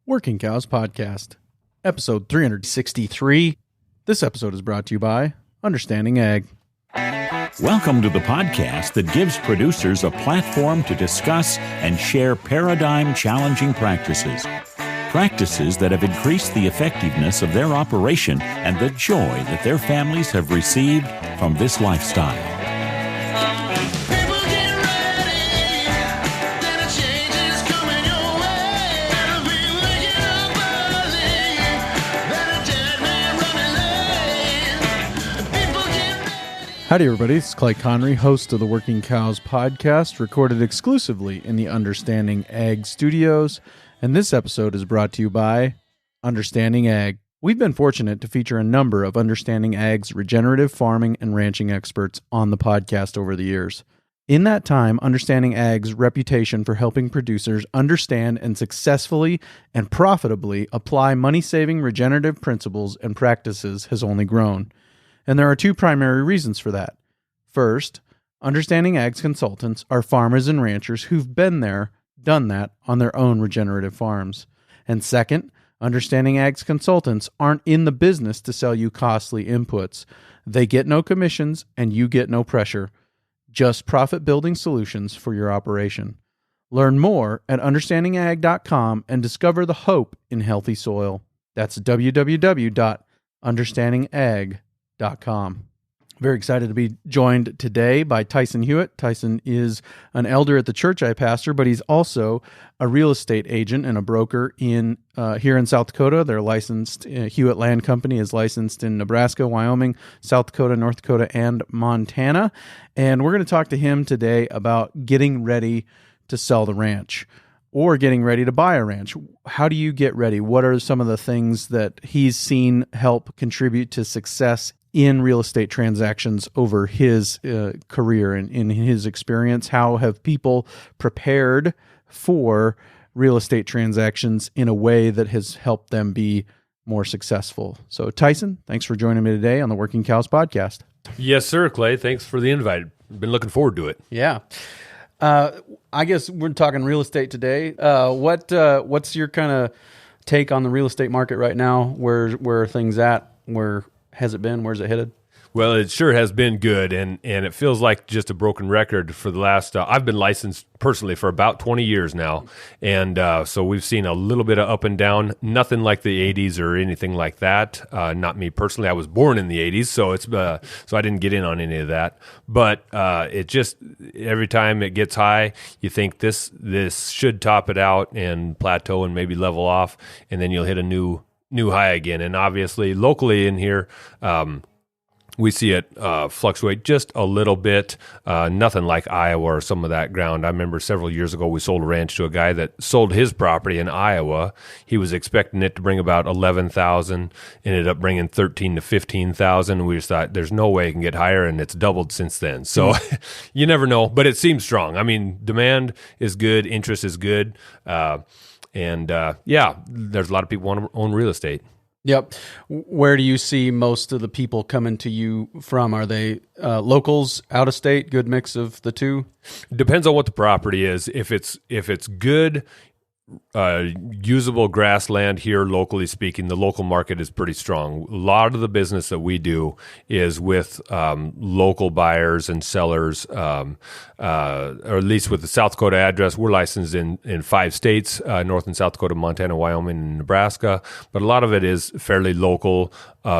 Working Cows Podcast, episode 363. This episode is brought to you by Understanding Ag. Welcome to the podcast that gives producers a platform to discuss and share paradigm-challenging practices. Practices that have increased the effectiveness of their operation and the joy that their families have received from this lifestyle. Howdy, everybody. It's Clay Connery, host of the Working Cows Podcast, recorded exclusively in the Understanding Ag studios. And this episode is brought to you by Understanding Ag. We've been fortunate to feature a number of Understanding Ag's regenerative farming and ranching experts on the podcast over the years. In that time, Understanding Ag's reputation for helping producers understand and successfully and profitably apply money-saving regenerative principles and practices has only grown. And there are two primary reasons for that. First, Understanding Ag's consultants are farmers and ranchers who've been there, done that on their own regenerative farms. And second, Understanding Ag's consultants aren't in the business to sell you costly inputs. They get no commissions and you get no pressure. Just profit-building solutions for your operation. Learn more at understandingag.com and discover the hope in healthy soil. That's www.understandingag.com. Very excited to be joined today by Tyson Hewitt. Tyson is an elder at the church I pastor, but he's also a real estate agent and a broker in here in South Dakota. They're licensed. Hewitt Land Company is licensed in Nebraska, Wyoming, South Dakota, North Dakota, and Montana. And we're going to talk to him today about getting ready to sell the ranch or getting ready to buy a ranch. How do you get ready? What are some of the things that he's seen help contribute to success in real estate transactions over his career and in his experience? How have people prepared for real estate transactions in a way that has helped them be more successful? So, Tyson, thanks for joining me today on the Working Cows Podcast. Yes, sir, Clay. Thanks for the invite. Been looking forward to it. Yeah. I guess we're talking real estate today. What's your kind of take on the real estate market right now? Where are things at? Where has it been? Where's it headed? Well, it sure has been good, and it feels like just a broken record for the last I've been licensed personally for about 20 years now, and so we've seen a little bit of up and down, nothing like the 80s or anything like that. Not me personally. I was born in the 80s, so it's so I didn't get in on any of that. But it just, every time it gets high, you think this should top it out and plateau and maybe level off, and then you'll hit a new high again. And obviously, locally in here, we see it fluctuate just a little bit, nothing like Iowa or some of that ground. I remember several years ago we sold a ranch to a guy that sold his property in Iowa. He was expecting it to bring about $11,000, ended up bringing $13,000 to $15,000. We just thought there's no way it can get higher, and it's doubled since then. So you never know, but it seems strong. I mean, demand is good, interest is good, and there's a lot of people want to own real estate. Yep. Where do you see most of the people coming to you from? Are they locals, out of state, good mix of the two? Depends on what the property is. If it's good, usable grassland here, locally speaking, the local market is pretty strong. A lot of the business that we do is with local buyers and sellers, or at least with the South Dakota address. We're licensed in 5 states, North and South Dakota, Montana, Wyoming, and Nebraska. But a lot of it is fairly local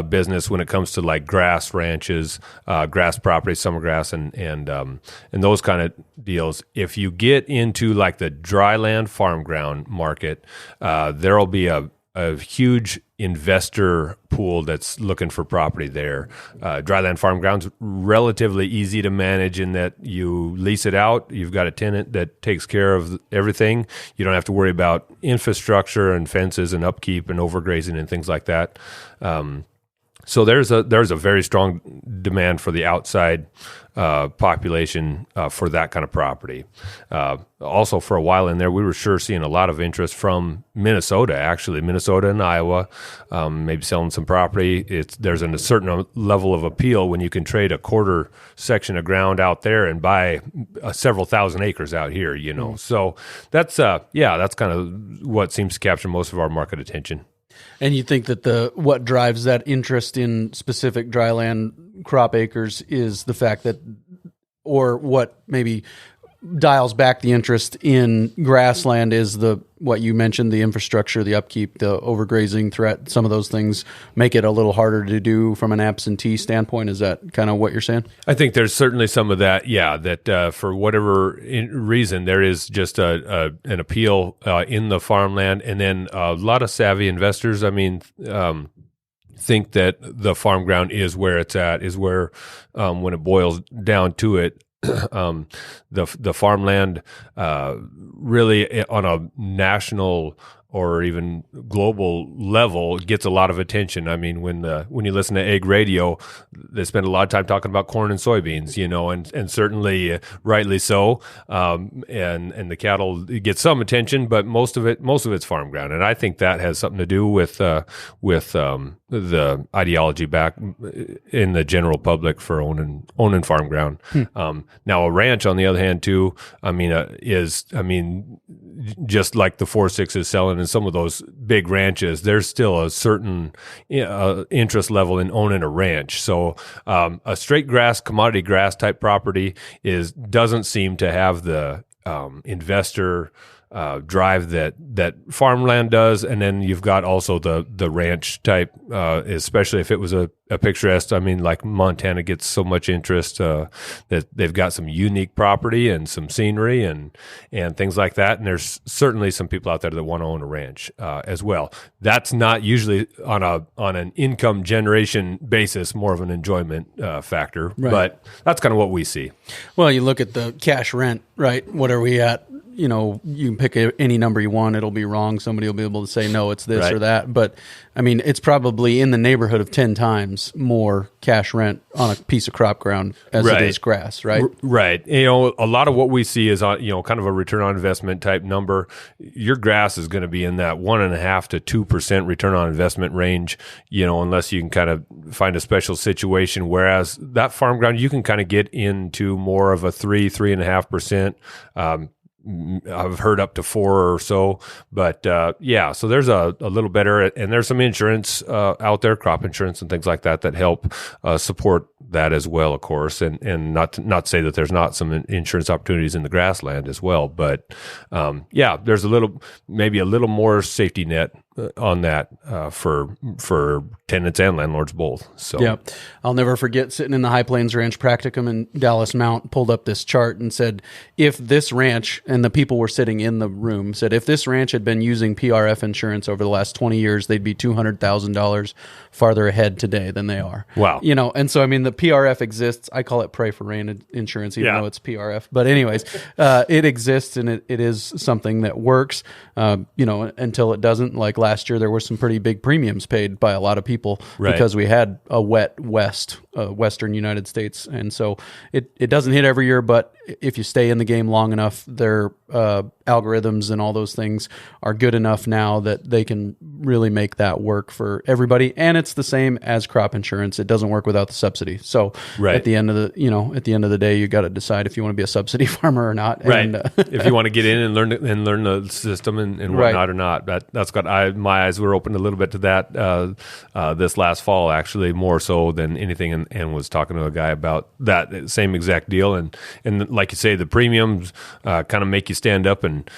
business when it comes to like grass ranches, grass properties, summer grass, and those kind of deals. If you get into like the dryland farm ground market, there'll be a huge investor pool that's looking for property there. Dryland farm ground's relatively easy to manage in that you lease it out. You've got a tenant that takes care of everything. You don't have to worry about infrastructure and fences and upkeep and overgrazing and things like that. So there's a very strong demand for the outside population for that kind of property. Also, for a while in there, we were sure seeing a lot of interest from Minnesota, actually, Minnesota and Iowa, maybe selling some property. There's a certain level of appeal when you can trade a quarter section of ground out there and buy several thousand acres out here, you know. So that's kind of what seems to capture most of our market attention. And you think that what drives that interest in specific dryland crop acres is the fact that, or what maybe dials back the interest in grassland is what you mentioned, the infrastructure, the upkeep, the overgrazing threat, some of those things make it a little harder to do from an absentee standpoint. Is that kind of what you're saying? I think there's certainly some of that, that for whatever reason, there is just an appeal in the farmland. And then a lot of savvy investors, think that the farm ground is where it's at, is where, when it boils down to it, the farmland really on a national or even global level gets a lot of attention. I mean, when you listen to Ag Radio, they spend a lot of time talking about corn and soybeans, you know, and certainly rightly so. And the cattle get some attention, but most of it's farm ground, and I think that has something to do with the ideology back in the general public for owning farm ground. Now a ranch, on the other hand, too, just like the 4.6 is selling in some of those big ranches, there's still a certain interest level in owning a ranch. So a straight grass, commodity grass type property doesn't seem to have the investor drive that farmland does. And then you've got also the ranch type, especially if it was a picturesque. I mean, like Montana gets so much interest that they've got some unique property and some scenery and things like that. And there's certainly some people out there that want to own a ranch as well. That's not usually on an income generation basis, more of an enjoyment factor. Right. But that's kind of what we see. Well, you look at the cash rent, right? What are we at? You know, you can pick any number you want. It'll be wrong. Somebody will be able to say, no, it's this or that. But, I mean, it's probably in the neighborhood of 10 times more cash rent on a piece of crop ground as it is grass, right? Right. You know, a lot of what we see is, kind of a return on investment type number. Your grass is going to be in that 1.5% to 2% return on investment range, you know, unless you can kind of find a special situation. Whereas that farm ground, you can kind of get into more of a 3.5%. I've heard up to 4 or so, but so there's a little better, and there's some insurance out there, crop insurance and things like that help support that as well, of course, and not to say that there's not some insurance opportunities in the grassland as well, but there's maybe a little more safety net on that for tenants and landlords both. So yeah, I'll never forget sitting in the High Plains Ranch Practicum in Dallas Mount, pulled up this chart and said, if this ranch, and the people were sitting in the room, said if this ranch had been using PRF insurance over the last 20 years, they'd be $200,000 farther ahead today than they are. Wow. You know, and so, I mean, the PRF exists. I call it pray for rain insurance, even though it's PRF. But anyways, it exists, and it is something that works, until it doesn't. Like last year, there were some pretty big premiums paid by a lot of people because we had a wet western United States. And so it doesn't hit every year, but if you stay in the game long enough, their algorithms and all those things are good enough now that they can really make that work for everybody. And it's the same as crop insurance. It doesn't work without the subsidy. So at the end of the day, you got to decide if you want to be a subsidy farmer or not. Right. And, if you want to get in and learn the system and whatnot or not. That's got my eyes were opened a little bit to that this last fall, actually, more so than anything, and was talking to a guy about that same exact deal. And like you say, the premiums kind of make you stand up and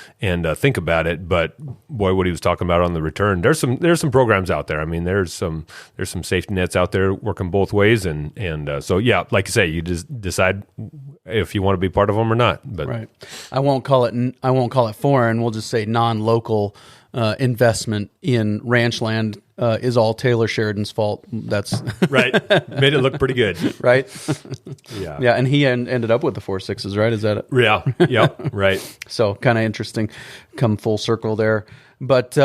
think about it. But boy, what he was talking about on the return, there's some programs out there. I mean, there's some safety nets out there working both ways, and so like you say, you just decide if you want to be part of them or not. But right, I won't call it foreign. We'll just say non-local investment in ranch land is all Taylor Sheridan's fault. That's right. Made it look pretty good, right? Yeah. And he ended up with the 4.6s, right? Is that it? Yeah, right. So kind of interesting, come full circle there. But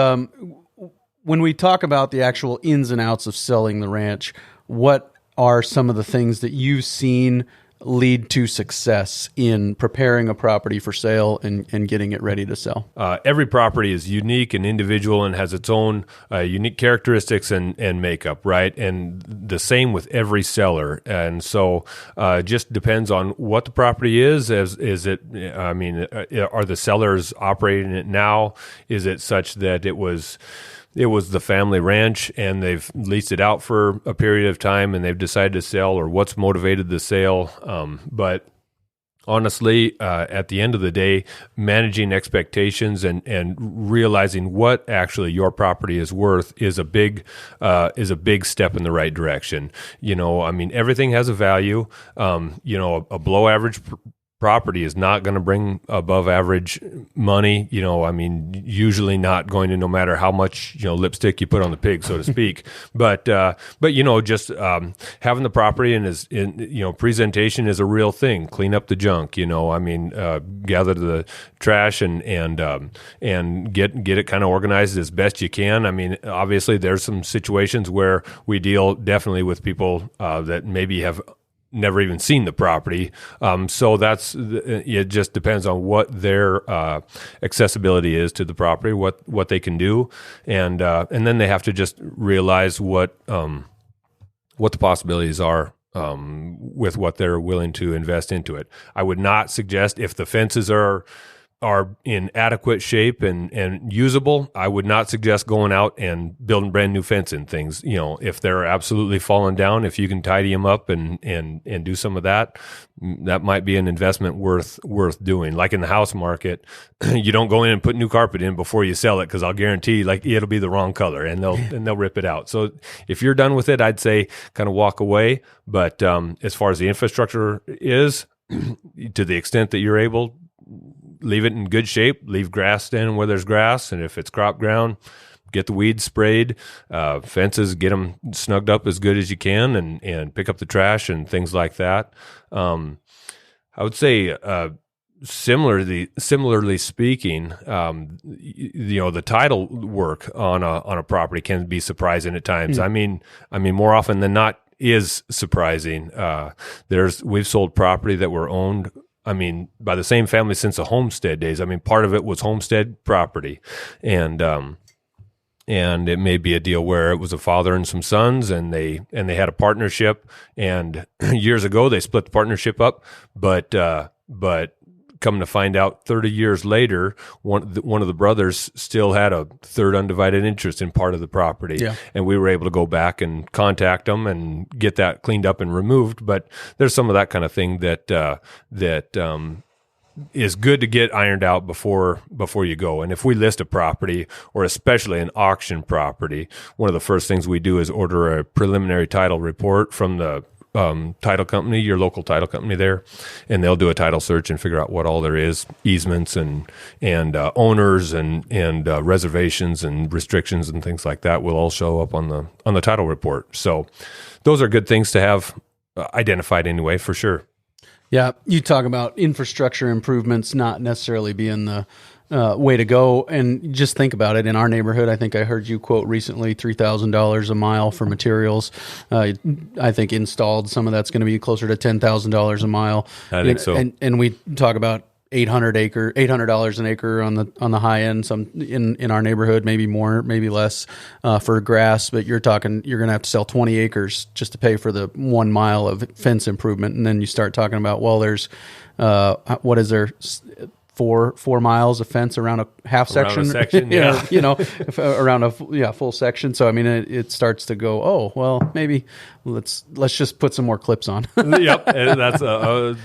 when we talk about the actual ins and outs of selling the ranch, what are some of the things that you've seen lead to success in preparing a property for sale and getting it ready to sell? Every property is unique and individual and has its own unique characteristics and makeup, right? And the same with every seller. And so it just depends on what the property is. Are the sellers operating it now? Is it such that it was the family ranch and they've leased it out for a period of time and they've decided to sell, or what's motivated the sale? But honestly, at the end of the day, managing expectations and realizing what actually your property is worth is a big step in the right direction. Everything has a value. A below average property is not going to bring above average money. Usually not going to, no matter how much, lipstick you put on the pig, so to speak. But just having the property and presentation is a real thing. Clean up the junk, gather the trash and get it kind of organized as best you can. Obviously there's some situations where we deal definitely with people that maybe have never even seen the property. So it just depends on what their accessibility is to the property, what they can do. And then they have to just realize what the possibilities are with what they're willing to invest into it. I would not suggest, if the fences are in adequate shape and usable, I would not suggest going out and building brand new fencing things. If they're absolutely falling down, if you can tidy them up and do some of that, that might be an investment worth doing. Like in the house market, you don't go in and put new carpet in before you sell it, because I'll guarantee it'll be the wrong color and they'll rip it out. So if you're done with it, I'd say kind of walk away. But as far as the infrastructure is, to the extent that you're able, leave it in good shape, leave grass standing where there's grass. And if it's crop ground, get the weeds sprayed, fences, get them snugged up as good as you can, and pick up the trash and things like that. I would say, similarly speaking, the title work on a property can be surprising at times. More often than not is surprising. We've sold property that were owned by the same family since the homestead days. Part of it was homestead property, and it may be a deal where it was a father and some sons, and they had a partnership, and years ago they split the partnership up, but come to find out 30 years later, one of the brothers still had a third undivided interest in part of the property. Yeah. And we were able to go back and contact them and get that cleaned up and removed. But there's some of that kind of thing that is good to get ironed out before you go. And if we list a property, or especially an auction property, one of the first things we do is order a preliminary title report from the title company, your local title company there, and they'll do a title search and figure out what all there is, easements and owners and reservations and restrictions and things like that will all show up on the title report. So those are good things to have identified anyway, for sure. Yeah, you talk about infrastructure improvements not necessarily being the way to go, and just think about it. In our neighborhood, I think I heard you quote recently $3,000 a mile for materials. I think installed, some of that's going to be closer to $10,000 a mile. I think so. And we talk about $800 an acre on the high end. Some in our neighborhood, maybe more, maybe less for grass. But you're going to have to sell 20 acres just to pay for the 1 mile of fence improvement, and then you start talking about, well, there's what is there? 4 miles of fence around a half section, around a section, yeah. Around a full section. So it starts to go, oh well, maybe let's just put some more clips on. Yep, and that's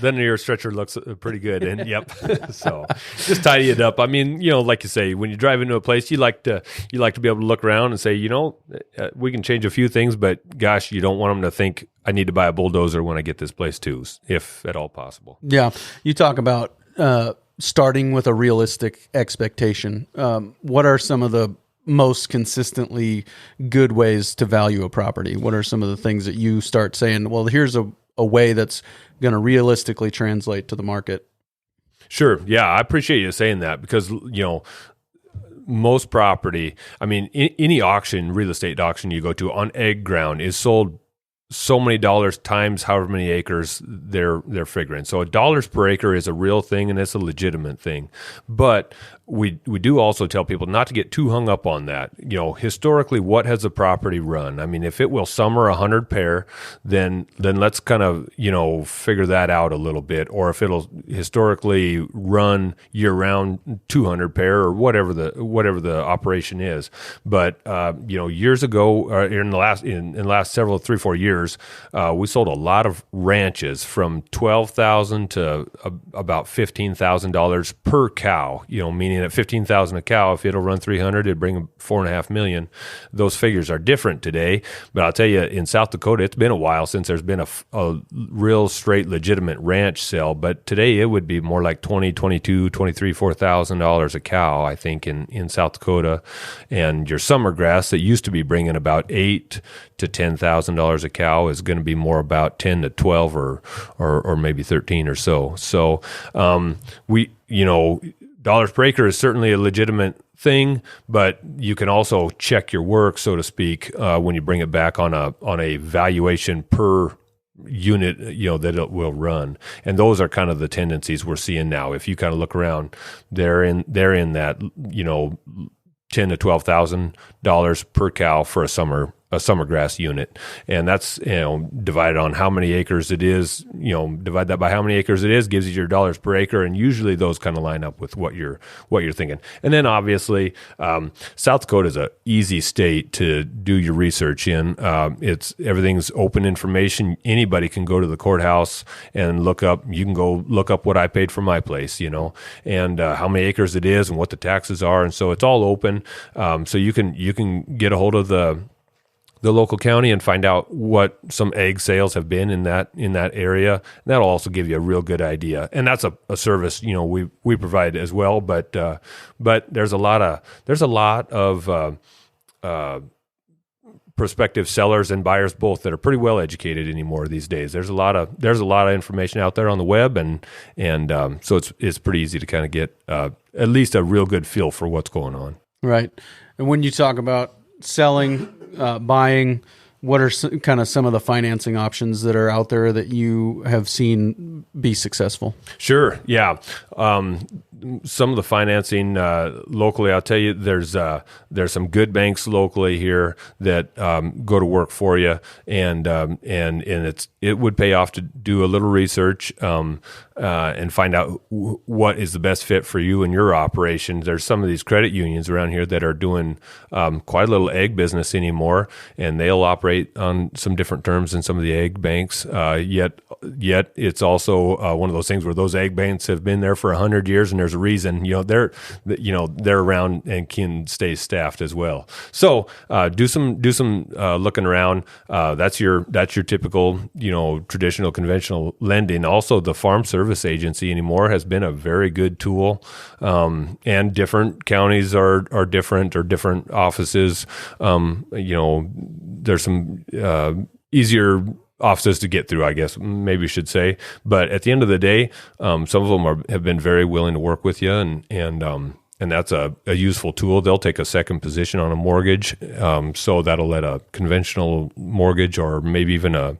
then your stretcher looks pretty good. And yep, so just tidy it up. Like you say, when you drive into a place, you like to be able to look around and say, we can change a few things, but gosh, you don't want them to think I need to buy a bulldozer when I get this place too, if at all possible. Yeah, you talk about starting with a realistic expectation. What are some of the most consistently good ways to value a property? What are some of the things that you start saying, well, here's a way that's going to realistically translate to the market? Sure. Yeah, I appreciate you saying that, because, most property, any auction, real estate auction you go to on egg ground is sold so many dollars times however many acres they're figuring. So dollars per acre is a real thing, and it's a legitimate thing. But we do also tell people not to get too hung up on that. Historically, what has the property run? I mean, if it will summer 100 pair, then let's kind of figure that out a little bit. Or if it'll historically run year round 200 pair, or whatever the operation is. But years ago, in the last several 3-4 years, we sold a lot of ranches from $12,000 to about $15,000 per cow. Meaning at $15,000 a cow, if it'll run 300, it'd bring $4.5 million. Those figures are different today, but I'll tell you, in South Dakota, it's been a while since there's been a real straight legitimate ranch sale. But today it would be more like $20,000, $22,000, $23,000, $4,000 a cow, I think, in South Dakota. And your summer grass that used to be bringing about $8,000 to $10,000 a cow is going to be more about 10 to 12 or maybe 13 or so. So dollars per acre is certainly a legitimate thing, but you can also check your work, so to speak, when you bring it back on a valuation per unit, that it will run. And those are kind of the tendencies we're seeing now. If you kind of look around, they're in that $10,000 to $12,000 per cow for a summer grass unit, and that's divided on how many acres it is. Divide that by how many acres it is, gives you your dollars per acre, and usually those kind of line up with what you're thinking. And then obviously, South Dakota is a easy state to do your research in. Everything's open information. Anybody can go to the courthouse and look up. You can go look up what I paid for my place, and how many acres it is and what the taxes are, and so it's all open. So you can get a hold of the local county and find out what some egg sales have been in that area. And that'll also give you a real good idea. And that's a service we provide as well. But there's a lot of prospective sellers and buyers both that are pretty well educated anymore these days. There's a lot of information out there on the web, and so it's pretty easy to kind of get at least a real good feel for what's going on. Right. And when you talk about selling, buying, what are kind of some of the financing options that are out there that you have seen be successful? Sure. Yeah. Some of the financing locally, I'll tell you, there's some good banks locally here that go to work for you, and it would pay off to do a little research and find out what is the best fit for you and your operation. There's some of these credit unions around here that are doing quite a little egg business anymore, and they'll operate on some different terms than some of the egg banks. Yet it's also one of those things where those egg banks have been there for 100 years, and there's a reason. They're around and can stay staffed as well. So do some looking around. That's your typical traditional conventional lending. Also, the Farm Service Agency anymore has been a very good tool, and different counties are different, or different offices. There's some easier offices to get through, I guess, maybe you should say. But at the end of the day, some of them have been very willing to work with you, and that's a useful tool. They'll take a second position on a mortgage, so that'll let a conventional mortgage or maybe even a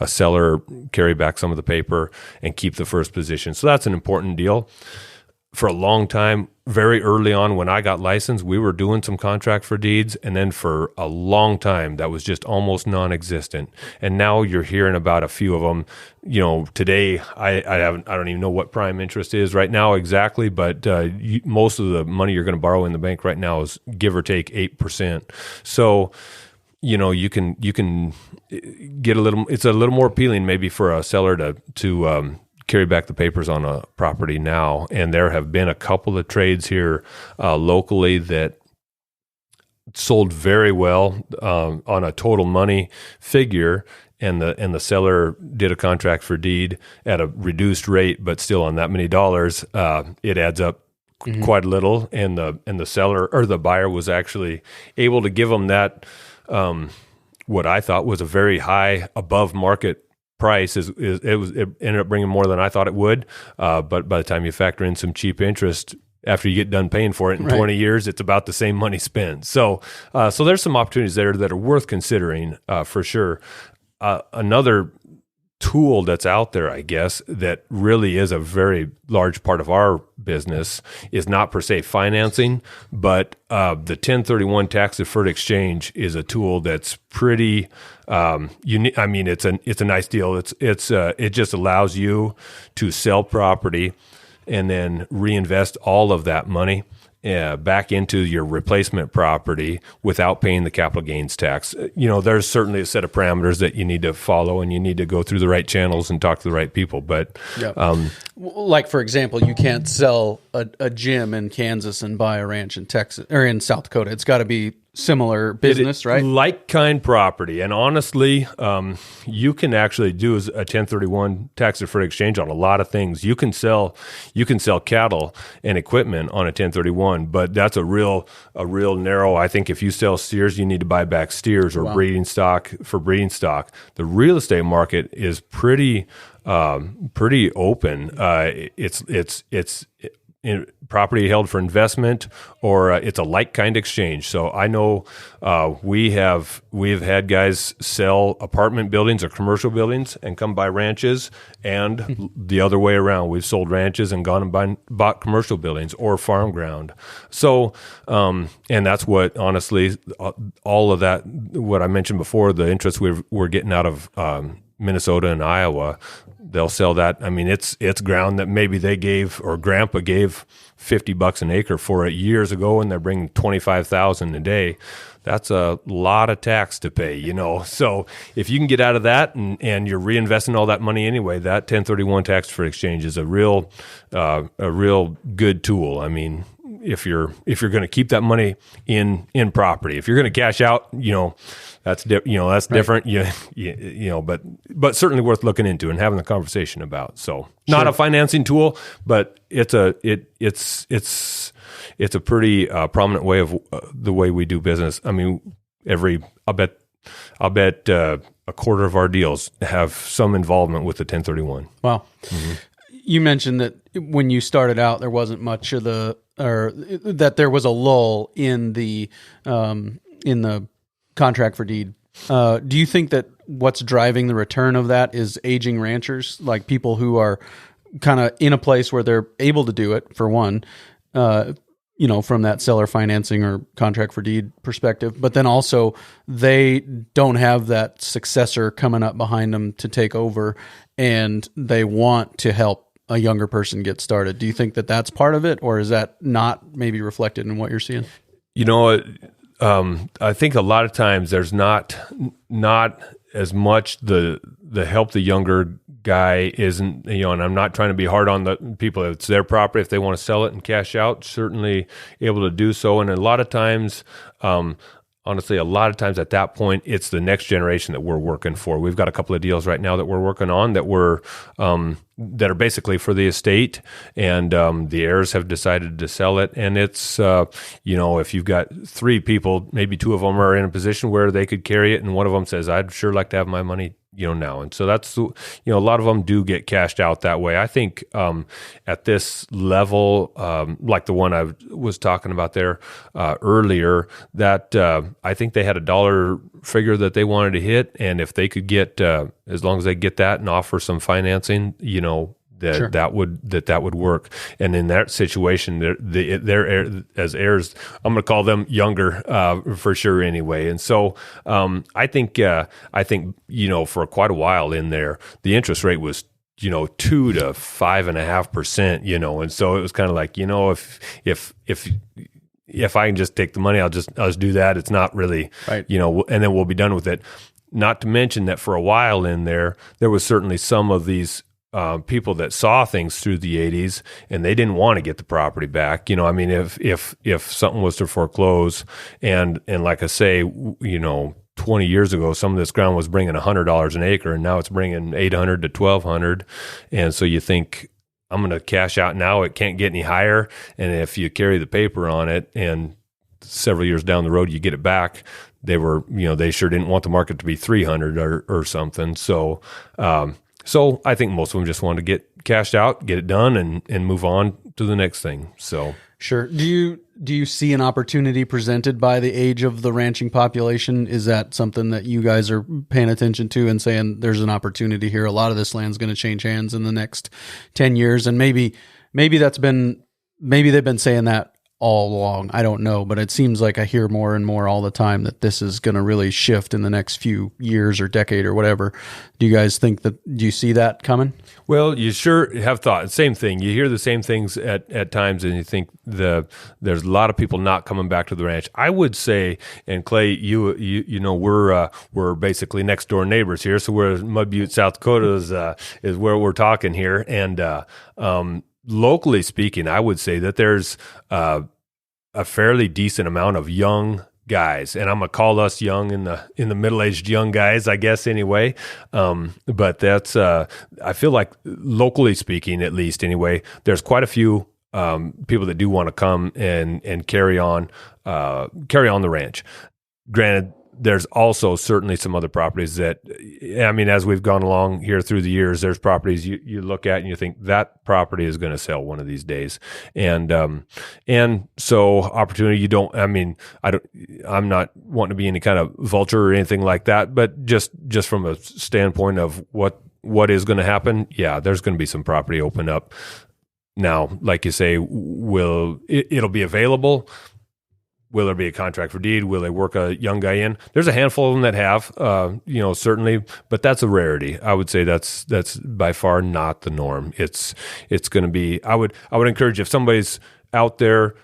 seller carry back some of the paper and keep the first position. So that's an important deal. For a long time, very early on when I got licensed, we were doing some contract for deeds, and then for a long time that was just almost non-existent. And now you're hearing about a few of them. Today I don't even know what prime interest is right now exactly, but most of the money you're going to borrow in the bank right now is give or take 8%. So you can get it's a little more appealing maybe for a seller to carry back the papers on a property now. And there have been a couple of trades here locally that sold very well on a total money figure, and the seller did a contract for deed at a reduced rate, but still on that many dollars, it adds up quite a little. And the seller or the buyer was actually able to give them that what I thought was a very high above market price. It ended up bringing more than I thought it would, but by the time you factor in some cheap interest after you get done paying for it in 20 years, it's about the same money spent. So there's some opportunities there that are worth considering for sure. another tool that's out there, I guess, that really is a very large part of our business is not per se financing, but the 1031 tax deferred exchange is a tool that's pretty unique. I mean, it's a nice deal. It just allows you to sell property and then reinvest all of that money back into your replacement property without paying the capital gains tax. There's certainly a set of parameters that you need to follow, and you need to go through the right channels and talk to the right people. But like, for example, you can't sell a gym in Kansas and buy a ranch in Texas or in South Dakota. It's got to be similar business, right? Like kind property. And honestly, you can actually do a 1031 tax deferred exchange on a lot of things. You can sell cattle and equipment on a 1031, but that's a real narrow. I think if you sell steers, you need to buy back steers or breeding stock for breeding stock. The real estate market is pretty open. It's property held for investment, or it's a like kind exchange. So I know we've had guys sell apartment buildings or commercial buildings and come buy ranches, and the other way around. We've sold ranches and gone and bought commercial buildings or farm ground. So and that's what, honestly, all of that, what I mentioned before, the interest we're getting out of Minnesota and Iowa, they'll sell that. I mean, it's ground that maybe they gave, or Grandpa gave $50 an acre for it years ago, and they're bringing $25,000 a day. That's a lot of tax to pay, So if you can get out of that and you're reinvesting all that money anyway, that 1031 tax for exchange is a real good tool. I mean, if you're going to keep that money in property, if you're going to cash out, that's different. But certainly worth looking into and having a conversation about. So not a financing tool, but it's a pretty prominent way of the way we do business. I mean, I'll bet a quarter of our deals have some involvement with the 1031. Wow. Mm-hmm. You mentioned that when you started out, there wasn't much of that there was a lull in the contract for deed. Do you think that what's driving the return of that is aging ranchers, like people who are kind of in a place where they're able to do it, for one, from that seller financing or contract for deed perspective, but then also they don't have that successor coming up behind them to take over, and they want to help a younger person get started. Do you think that that's part of it, or is that not maybe reflected in what you're seeing? I think a lot of times there's not as much the help the younger guy isn't, and I'm not trying to be hard on the people. It's their property. If they want to sell it and cash out, certainly able to do so. And a lot of times, honestly, a lot of times at that point, it's the next generation that we're working for. We've got a couple of deals right now that we're working on that that are basically for the estate, and the heirs have decided to sell it. And it's, if you've got three people, maybe two of them are in a position where they could carry it, and one of them says, "I'd sure like to have my money now." And so that's, a lot of them do get cashed out that way. I think at this level, like the one I was talking about there earlier, that I think they had a dollar figure that they wanted to hit. And if they could get, as long as they get that and offer some financing, that would work. And in that situation, they're as heirs, I'm going to call them younger for sure anyway. And so I think for quite a while in there, the interest rate was 2 to 5.5%. And so it was kind of like, if I can just take the money, I'll just do that. It's not really right, and then we'll be done with it. Not to mention that for a while in there was certainly some of these people that saw things through the 80s, and they didn't want to get the property back. If something was to foreclose, and like I say, 20 years ago, some of this ground was bringing $100 an acre, and now it's bringing $800 to $1,200. And so you think, I'm going to cash out now. It can't get any higher. And if you carry the paper on it, and several years down the road you get it back, they sure didn't want the market to be 300 or something. So I think most of them just wanted to get cashed out, get it done, and move on to the next thing. So sure. Do do you see an opportunity presented by the age of the ranching population? Is that something that you guys are paying attention to and saying there's an opportunity here? A lot of this land's going to change hands in the next 10 years. And maybe they've been saying that all along. I don't know, but it seems like I hear more and more all the time that this is going to really shift in the next few years or decade or whatever. Do you guys think do you see that coming? Well, you sure have thought. Same thing. You hear the same things at times, and you think there's a lot of people not coming back to the ranch. I would say, and Clay, you know, we're basically next door neighbors here. So we're Mud Butte, South Dakota is where we're talking here, and locally speaking, I would say that there's a fairly decent amount of young guys, and I'm gonna call us young in the middle-aged young guys, I guess, anyway. But that's I feel like locally speaking, at least anyway, there's quite a few people that do want to come and carry on the ranch. Granted, there's also certainly some other properties that, I mean, as we've gone along here through the years, there's properties you look at and you think that property is going to sell one of these days. And so opportunity, I'm not wanting to be any kind of vulture or anything like that, but just from a standpoint of what is going to happen. Yeah, there's going to be some property open up. Now, like you say, it'll be available. Will there be a contract for deed? Will they work a young guy in? There's a handful of them that have, certainly, but that's a rarity. I would say that's by far not the norm. It's going to be. I would encourage, if somebody's out there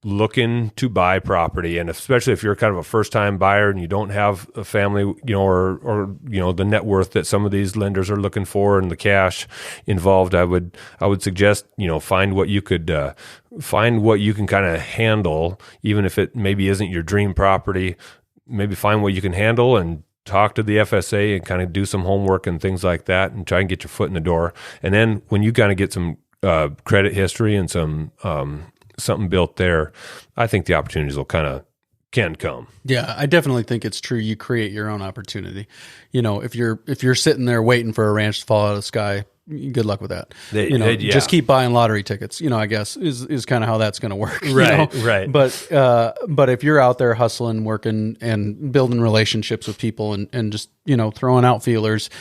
looking to buy property, and especially if you're kind of a first-time buyer and you don't have a family, or the net worth that some of these lenders are looking for and the cash involved, I would suggest, find what you can kind of handle, even if it maybe isn't your dream property. Maybe find what you can handle and talk to the FSA and kind of do some homework and things like that, and try and get your foot in the door. And then when you kind of get some credit history and some something built there, I think the opportunities can come. Yeah, I definitely think it's true. You create your own opportunity. If you're sitting there waiting for a ranch to fall out of the sky, good luck with that. Just keep buying lottery tickets, I guess is kind of how that's going to work. Right. Right. But if you're out there hustling, working and building relationships with people and just, throwing out feelers,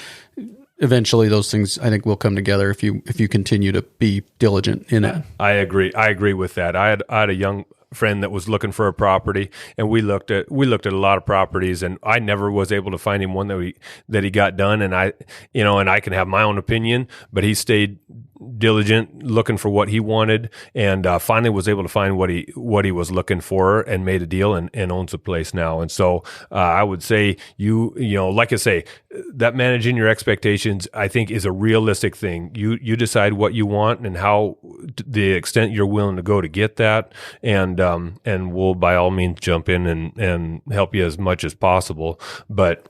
eventually those things, I think, will come together if you continue to be diligent in it. I agree with that. I had a young friend that was looking for a property, and we looked at a lot of properties, and I never was able to find him one that he got done. And I can have my own opinion, but he stayed diligent looking for what he wanted, and finally was able to find what he was looking for and made a deal and owns a place now. And so I would say like I say, that managing your expectations, I think, is a realistic thing. You decide what you want and how, to the extent you're willing to go to get that, and we'll by all means jump in and help you as much as possible. But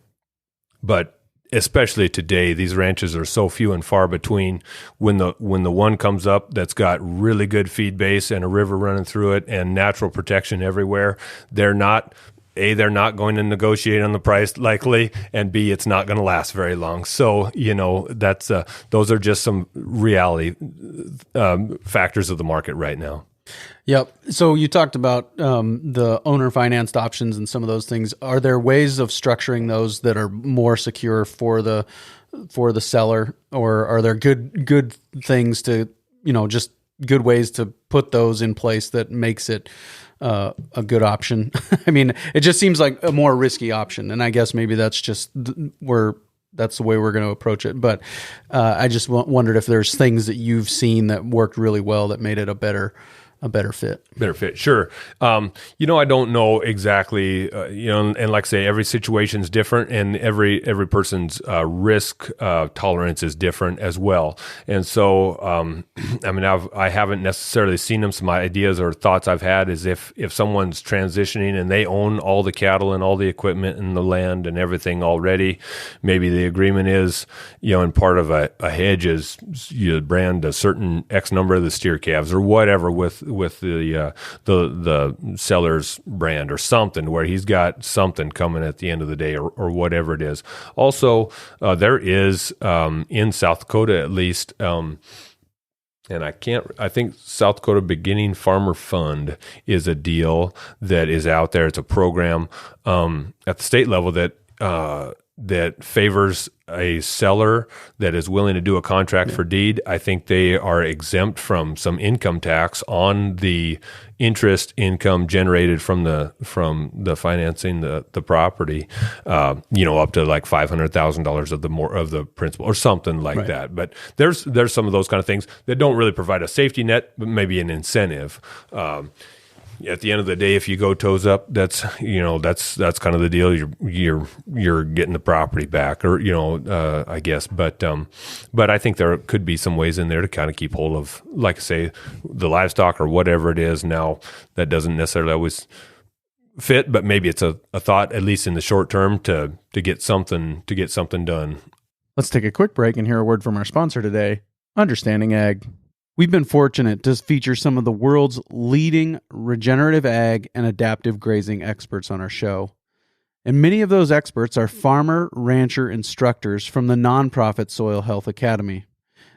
especially today, these ranches are so few and far between. When the one comes up that's got really good feed base and a river running through it and natural protection everywhere, they're not going to negotiate on the price likely, and B, it's not going to last very long. So, that's those are just some reality factors of the market right now. Yep. So you talked about the owner financed options and some of those things. Are there ways of structuring those that are more secure for the seller, or are there good things to, just good ways to put those in place that makes it a good option? I mean, it just seems like a more risky option, and I guess maybe that's just that's the way we're going to approach it. But I just wondered if there's things that you've seen that worked really well that made it a better fit. Sure. I don't know exactly, and like I say, every situation is different, and every person's risk tolerance is different as well. And so, I haven't necessarily seen them. Some ideas or thoughts I've had is if someone's transitioning and they own all the cattle and all the equipment and the land and everything already, maybe the agreement is, and part of a hedge is you brand a certain X number of the steer calves or whatever with the seller's brand or something, where he's got something coming at the end of the day or whatever it is. Also, there is in South Dakota at least And I think South Dakota Beginning Farmer Fund is a deal that is out there. It's a program at the state level that favors a seller that is willing to do a contract for deed. I think they are exempt from some income tax on the interest income generated from the financing the property, up to like $500,000 of the principal or something like that. But there's some of those kind of things that don't really provide a safety net, but maybe an incentive. At the end of the day, if you go toes up, that's kind of the deal. You're getting the property back, or I guess. But I think there could be some ways in there to kind of keep hold of, like I say, the livestock or whatever it is. Now that doesn't necessarily always fit, but maybe it's a thought, at least in the short term, to get something done. Let's take a quick break and hear a word from our sponsor today, Understanding Ag. We've been fortunate to feature some of the world's leading regenerative ag and adaptive grazing experts on our show. And many of those experts are farmer, rancher instructors from the nonprofit Soil Health Academy.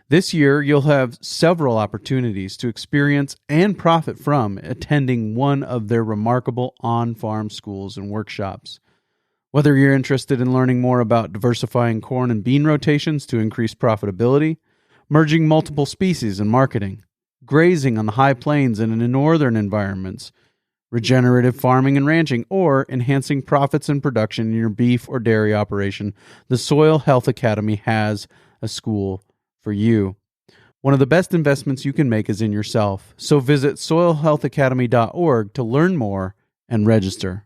This year, you'll have several opportunities to experience and profit from attending one of their remarkable on-farm schools and workshops. Whether you're interested in learning more about diversifying corn and bean rotations to increase profitability, merging multiple species and marketing, grazing on the high plains and in northern environments, regenerative farming and ranching, or enhancing profits and production in your beef or dairy operation, the Soil Health Academy has a school for you. One of the best investments you can make is in yourself, so visit soilhealthacademy.org to learn more and register.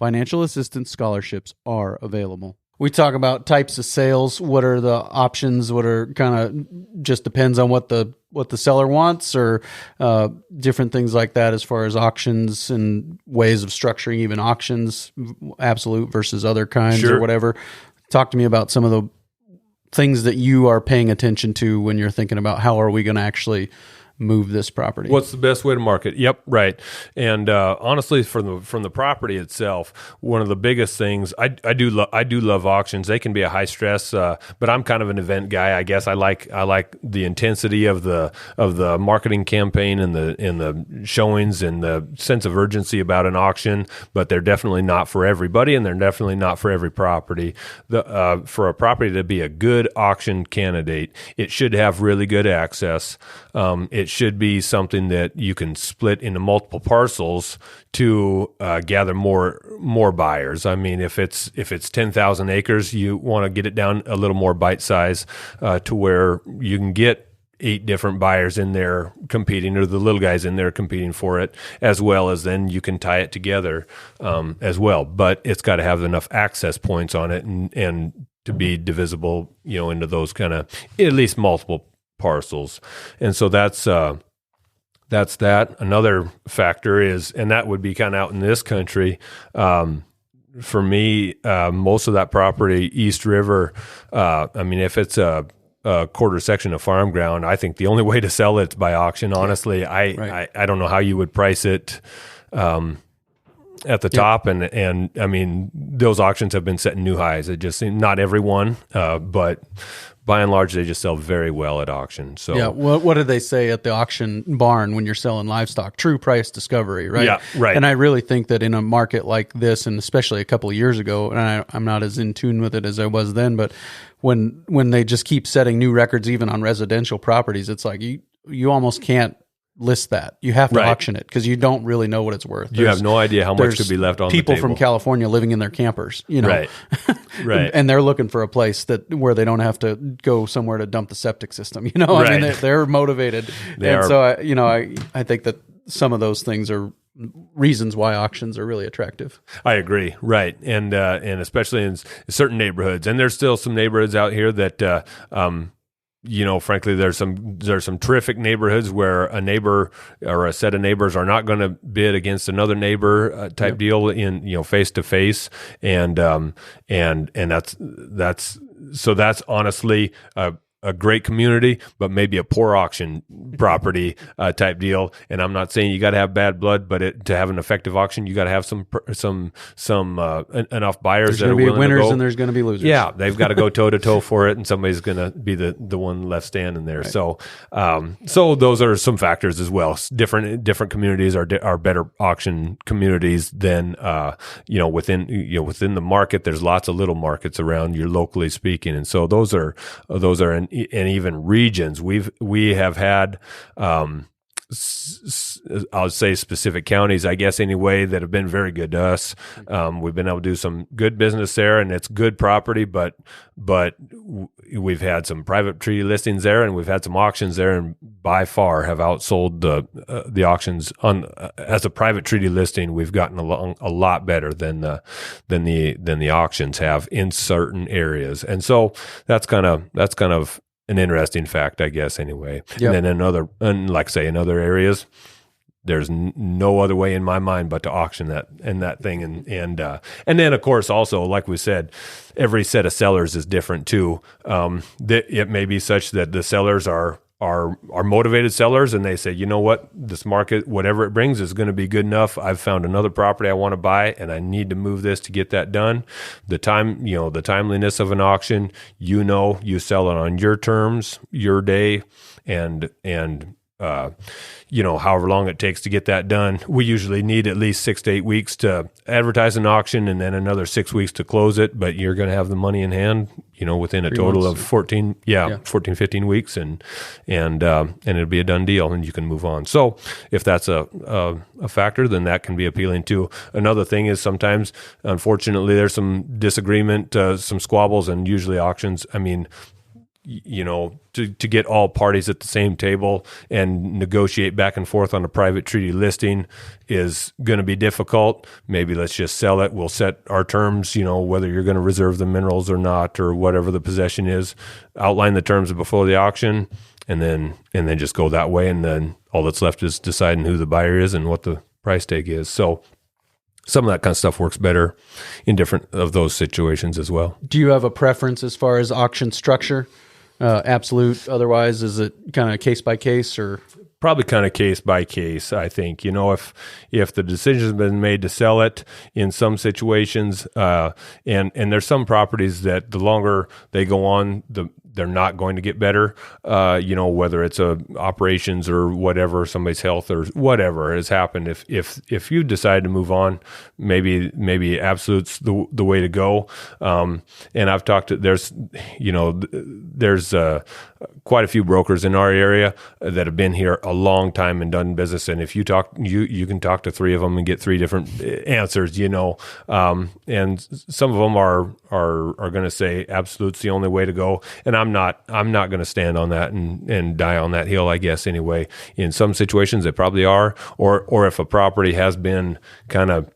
Financial assistance scholarships are available. We talk about types of sales. What are the options? What are kind of just depends on what the seller wants, or different things like that as far as auctions and ways of structuring even auctions, absolute versus other kinds or whatever. Talk to me about some of the things that you are paying attention to when you're thinking about how are we going to actually move this property. What's the best way to market? Yep, right. And honestly, from the property itself, one of the biggest things I do love auctions. They can be a high stress, but I'm kind of an event guy. I guess I like the intensity of the marketing campaign and the showings and the sense of urgency about an auction. But they're definitely not for everybody, and they're definitely not for every property. For a property to be a good auction candidate, it should have really good access. It should be something that you can split into multiple parcels to gather more buyers. I mean, if it's 10,000 acres, you want to get it down a little more bite size to where you can get 8 different buyers in there competing, or the little guys in there competing for it, as well as then you can tie it together as well. But it's got to have enough access points on it and to be divisible, into those kind of at least multiple parcels. And so that's that. Another factor is, and that would be kind of out in this country, for me, most of that property, East River, if it's a quarter section of farm ground, I think the only way to sell it's by auction. Honestly, I don't know how you would price it at the top, and I mean, those auctions have been setting new highs. It just seems, not everyone, but by and large, they just sell very well at auction. So yeah, what do they say at the auction barn when you're selling livestock? True price discovery, right? Yeah, right. And I really think that in a market like this, and especially a couple of years ago, and I'm not as in tune with it as I was then, but when they just keep setting new records, even on residential properties, it's like you almost can't list that. You have to auction it because you don't really know what it's worth. You have no idea how much could be left on the table. People from California living in their campers, Right. and they're looking for a place where they don't have to go somewhere to dump the septic system. Right. I mean, they're motivated. So I think that some of those things are reasons why auctions are really attractive. I agree. Right. And especially in certain neighborhoods, and there's still some neighborhoods out here that, frankly, there's some terrific neighborhoods where a neighbor or a set of neighbors are not going to bid against another neighbor type deal in face to face, and that's honestly a great community, but maybe a poor auction property type deal. And I'm not saying you got to have bad blood, but to have an effective auction, you got to have some enough buyers that are willing to go. There's going to be winners and there's going to be losers. Yeah, they've got to go toe to toe for it, and somebody's going to be the one left standing there. Right. So those are some factors as well. Different communities are better auction communities than within the market. There's lots of little markets around. You're locally speaking, and so those are and even regions. We have had, I'll say specific counties, I guess anyway, that have been very good to us. We've been able to do some good business there, and it's good property, but we've had some private treaty listings there, and we've had some auctions there, and by far have outsold the auctions as a private treaty listing. We've gotten along a lot better than the auctions have in certain areas, and so that's kind of an interesting fact, I guess. Anyway, yep. And then in other areas, there's no other way in my mind but to auction that thing, and then of course also, like we said, every set of sellers is different too. It may be such that the sellers are motivated sellers, and they say, you know what, this market, whatever it brings, is going to be good enough. I've found another property I want to buy, and I need to move this to get that done. The timeliness of an auction, you sell it on your terms, your day, and however long it takes to get that done. We usually need at least 6 to 8 weeks to advertise an auction, and then another 6 weeks to close it. But you're going to have the money in hand, within a total of 14, 15 weeks, and it'll be a done deal, and you can move on. So if that's a factor, then that can be appealing too. Another thing is sometimes, unfortunately, there's some disagreement, some squabbles, and usually auctions, to get all parties at the same table and negotiate back and forth on a private treaty listing is going to be difficult. Maybe let's just sell it. We'll set our terms, whether you're going to reserve the minerals or not, or whatever the possession is, outline the terms before the auction, and then just go that way. And then all that's left is deciding who the buyer is and what the price tag is. So some of that kind of stuff works better in different of those situations as well. Do you have a preference as far as auction structure? Absolute. Otherwise, is it kind of case by case, or probably kind of case by case? I think if the decision has been made to sell it in some situations, and there's some properties that the longer they go on, they're not going to get better. Whether it's operations or whatever, somebody's health or whatever has happened. If you decide to move on, maybe absolute's the way to go. And I've talked to there's quite a few brokers in our area that have been here a long time and done business. And if you you can talk to 3 of them and get 3 different answers. And some of them are going to say absolute's the only way to go. And I'm not going to stand on that and die on that hill, I guess, anyway. In some situations, they probably are, or if a property has been kind of,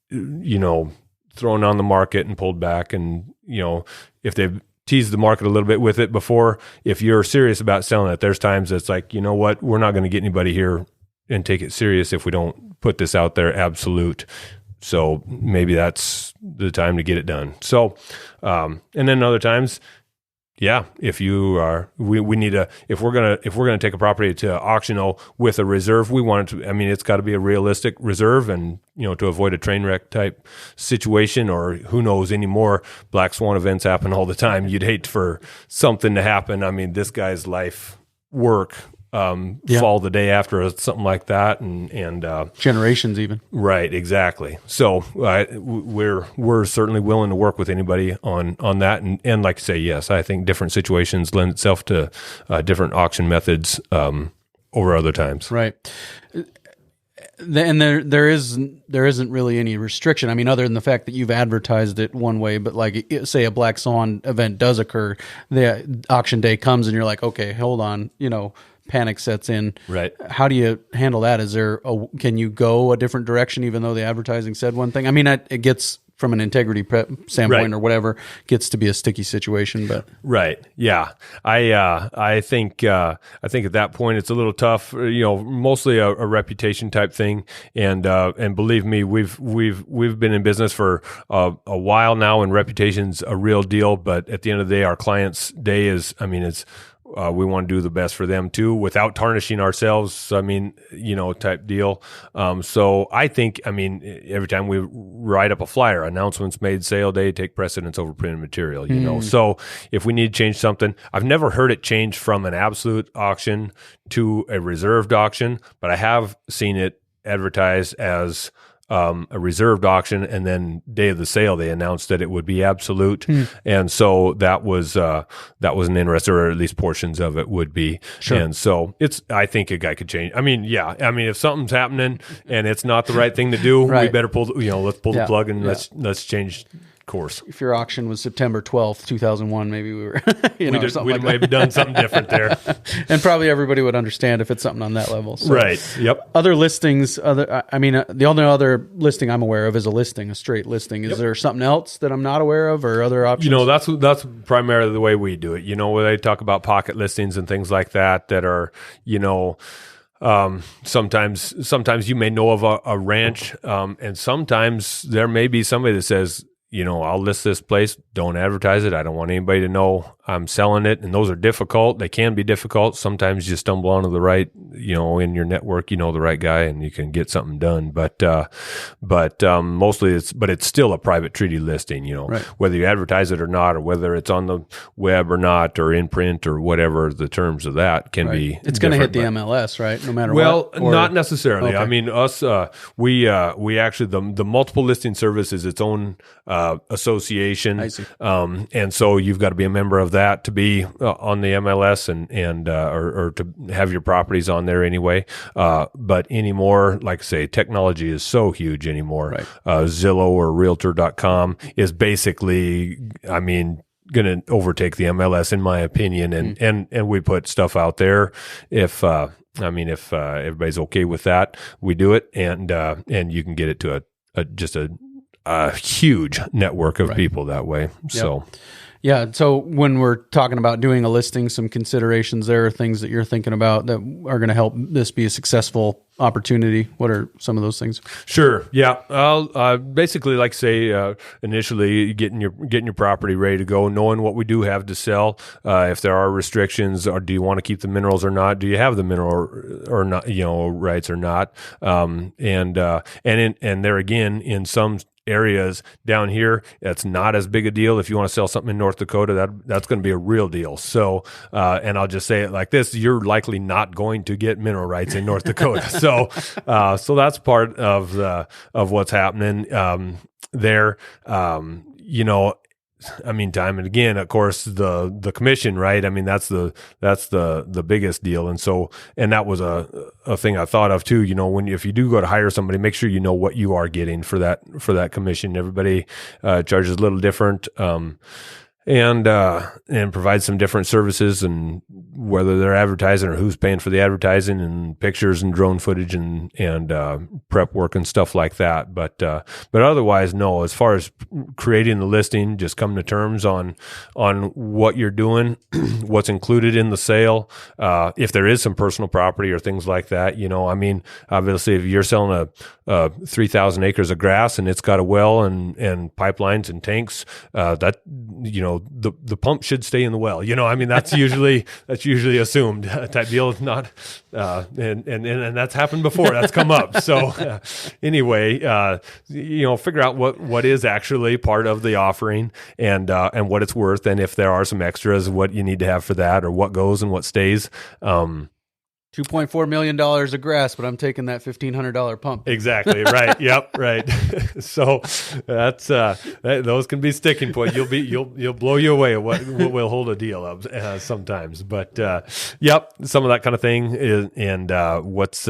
thrown on the market and pulled back, and, if they've teased the market a little bit with it before, if you're serious about selling it, there's times it's like, you know what, we're not going to get anybody here and take it serious if we don't put this out there absolute. So maybe that's the time to get it done. So, and then other times, if you are, we need if we're gonna take a property to auction with a reserve, we want it to. It's got to be a realistic reserve, and to avoid a train wreck type situation, or who knows anymore. Black swan events happen all the time. You'd hate for something to happen. This guy's life work fall the day after, something like that, and generations even. Right, exactly. So we're certainly willing to work with anybody on that, and like I say, yes, I think different situations lend itself to different auction methods over other times. Right. And there isn't really any restriction. Other than the fact that you've advertised it one way, but like say a black swan event does occur, the auction day comes and you're like, okay, hold on, panic sets in. Right. How do you handle that? Can you go a different direction even though the advertising said one thing? It gets from an integrity standpoint Right. or whatever, gets to be a sticky situation. But Right. Yeah. I think at that point it's a little tough. Mostly a reputation type thing. And believe me, we've been in business for a while now, and reputation's a real deal. But at the end of the day, our client's day is, we want to do the best for them too, without tarnishing ourselves. Type deal. So I think, every time we write up a flyer, announcements made, sale day, take precedence over printed material. So if we need to change something, I've never heard it change from an absolute auction to a reserved auction, but I have seen it advertised as a reserved auction, and then day of the sale they announced that it would be absolute, and so that was an interest, or at least portions of it would be. Sure. And so I think a guy could change. If something's happening and it's not the right thing to do, Right. we better let's pull the plug and let's change course. if your auction was September 12th, 2001, maybe we were, We'd maybe done something different there. And probably everybody would understand if it's something on that level. So. Right. Yep. Other listings, the only other listing I'm aware of is a straight listing. Is there something else that I'm not aware of, or other options? That's primarily the way we do it. Where they talk about pocket listings and things like that are, sometimes you may know of a ranch, and sometimes there may be somebody that says, I'll list this place, don't advertise it. I don't want anybody to know I'm selling it. And those are difficult. They can be difficult. Sometimes you stumble onto the right, in your network, the right guy, and you can get something done. But mostly it's still a private treaty listing, right. Whether you advertise it or not, or whether it's on the web or not, or in print, or whatever the terms of that can be. It's going to hit the MLS, right? No matter what. Well, not necessarily. Okay. Us, we actually, the multiple listing service is its own association. I see. And so you've got to be a member of that to be on the MLS and or to have your properties on there anyway. But anymore, like I say, technology is so huge anymore. Right. Zillow or Realtor.com is basically, going to overtake the MLS in my opinion. And we put stuff out there if everybody's okay with that, we do it, and you can get it to a huge network of people that way. Yep. So, yeah. So when we're talking about doing a listing, some considerations there are things that you're thinking about that are going to help this be a successful opportunity. What are some of those things? Sure. Yeah. I'll basically, like say, initially getting your property ready to go, knowing what we do have to sell. If there are restrictions, or do you want to keep the minerals or not? Do you have the mineral or not? Rights or not? And there again, in some areas down here, that's not as big a deal. If you want to sell something in North Dakota, that's going to be a real deal. So, and I'll just say it like this: you're likely not going to get mineral rights in North Dakota. So that's part of what's happening there. Time and again, of course, the commission, right? That's the biggest deal. And that was a thing I thought of too. If you do go to hire somebody, make sure you know what you are getting for that commission. Everybody charges a little different. And provide some different services, and whether they're advertising or who's paying for the advertising, and pictures and drone footage and prep work and stuff like that. But otherwise, no. As far as creating the listing, just come to terms on what you're doing, what's included in the sale. If there is some personal property or things like that, obviously, if you're selling a 3,000 acres of grass and it's got a well and pipelines and tanks, the pump should stay in the well. That's usually assumed type deal. It's not, and that's happened before. That's come up. So anyway, figure out what is actually part of the offering and what it's worth, and if there are some extras, what you need to have for that, or what goes and what stays. $2.4 million of grass, but I'm taking that $1,500 pump. Exactly. Right. Yep. Right. So that's those can be sticking points. You'll blow you away at what will hold a deal up sometimes. But yep, some of that kind of thing is, and what's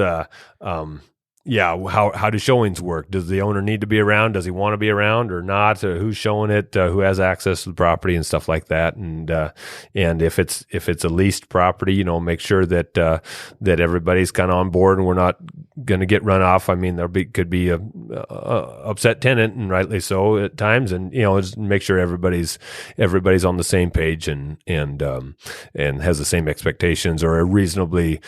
how do showings work? Does the owner need to be around? Does he want to be around or not? Who's showing it? Who has access to the property and stuff like that? And if it's a leased property, make sure that everybody's kind of on board and we're not going to get run off. I mean, could be a upset tenant, and rightly so at times. And just make sure everybody's on the same page and has the same expectations or a reasonably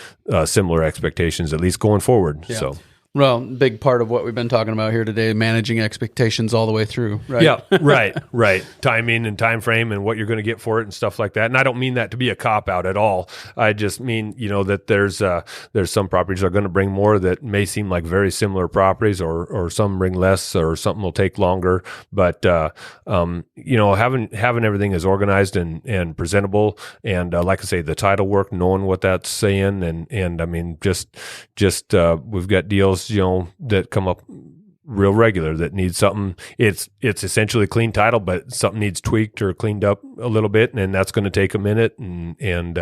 similar expectations, at least going forward. Yeah. So. Well, big part of what we've been talking about here today, managing expectations all the way through, right? Yeah, right. Timing and time frame and what you're going to get for it and stuff like that. And I don't mean that to be a cop-out at all. I just mean, that there's some properties that are going to bring more that may seem like very similar properties or some bring less or something will take longer. But, having everything as organized and presentable and, like I say, the title work, knowing what that's saying and I mean, just we've got deals that come up real regular that needs something. It's essentially clean title, but something needs tweaked or cleaned up a little bit, and that's going to take a minute, and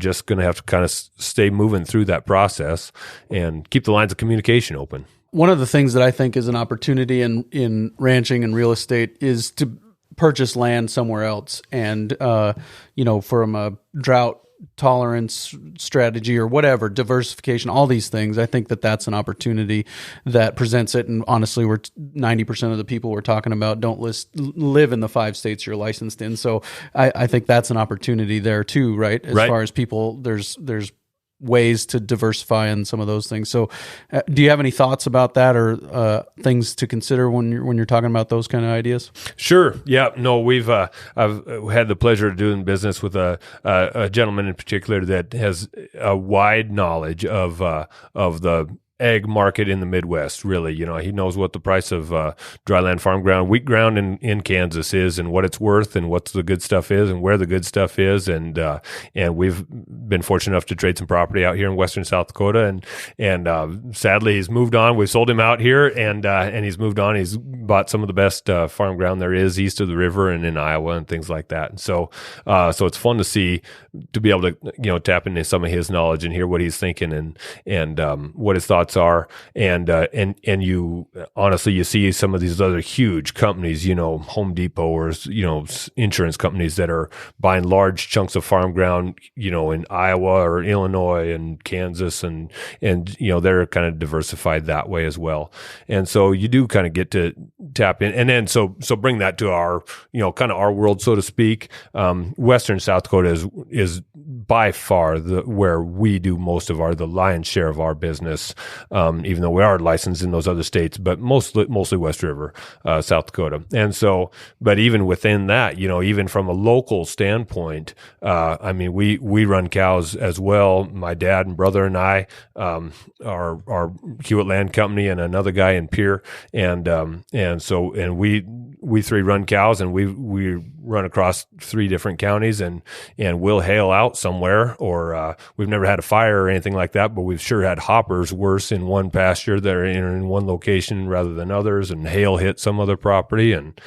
just going to have to kind of stay moving through that process and keep the lines of communication open. One of the things that I think is an opportunity in ranching and real estate is to purchase land somewhere else, and from a drought tolerance strategy or whatever, diversification, all these things. I think that's an opportunity that presents it. And honestly, 90% of the people we're talking about don't live in the 5 states you're licensed in. So I think that's an opportunity there too, right? As far as people, there's ways to diversify in some of those things. So do you have any thoughts about that or things to consider when you're talking about those kind of ideas? Sure. Yeah. No, I've had the pleasure of doing business with a gentleman in particular that has a wide knowledge of the egg market in the Midwest, really. He knows what the price of dryland farm ground, wheat ground in Kansas is and what it's worth and what the good stuff is and where the good stuff is. And we've been fortunate enough to trade some property out here in western South Dakota. And sadly, he's moved on. We've sold him out here and he's moved on. He's bought some of the best farm ground there is east of the river and in Iowa and things like that. And so it's fun to be able to, tap into some of his knowledge and hear what he's thinking and what his thoughts are, and you honestly you see some of these other huge companies, Home Depot or insurance companies that are buying large chunks of farm ground, in Iowa or Illinois and Kansas, and they're kind of diversified that way as well. And so you do kind of get to tap in, and then so bring that to our kind of our world, so to speak. Western South Dakota is by far where we do most of the lion's share of our business. Even though we are licensed in those other states, but mostly West River, South Dakota. And so, but even within that, even from a local standpoint, I mean, we run cows as well. My dad and brother and I, our Hewitt Land Company and another guy in Pierre. And we 3 run cows, and we run across 3 different counties, and we'll hail out somewhere, or we've never had a fire or anything like that, but we've sure had hoppers worse in one pasture that are in one location rather than others, and hail hit some other property and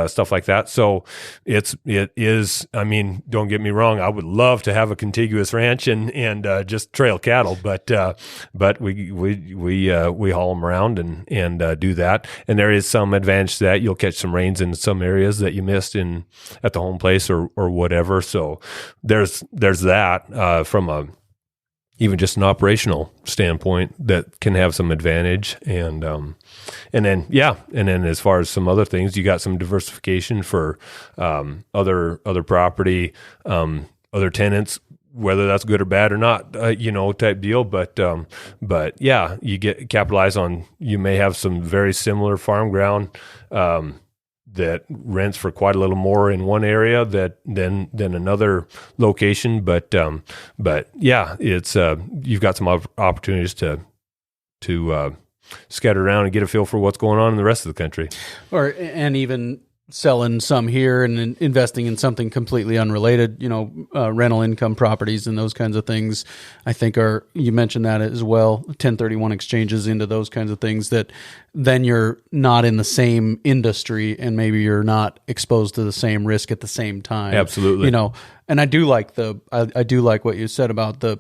stuff like that. So it is. I mean, don't get me wrong. I would love to have a contiguous ranch and just trail cattle, but we haul them around and do that. And there is some advantage to that. You'll catch some rains in some areas that you missed at the home place or whatever. So there's that from even just an operational standpoint that can have some advantage. And then as far as some other things, you got some diversification for other property, other tenants, whether that's good or bad or not, type deal. But yeah, you capitalize on, you may have some very similar farm ground, that rents for quite a little more in one area than another location. But yeah, it's, you've got some opportunities to scatter around and get a feel for what's going on in the rest of the country. And even selling some here and investing in something completely unrelated, rental income properties and those kinds of things, I think you mentioned that as well, 1031 exchanges into those kinds of things, that then you're not in the same industry and maybe you're not exposed to the same risk at the same time. Absolutely. And I do like what you said about the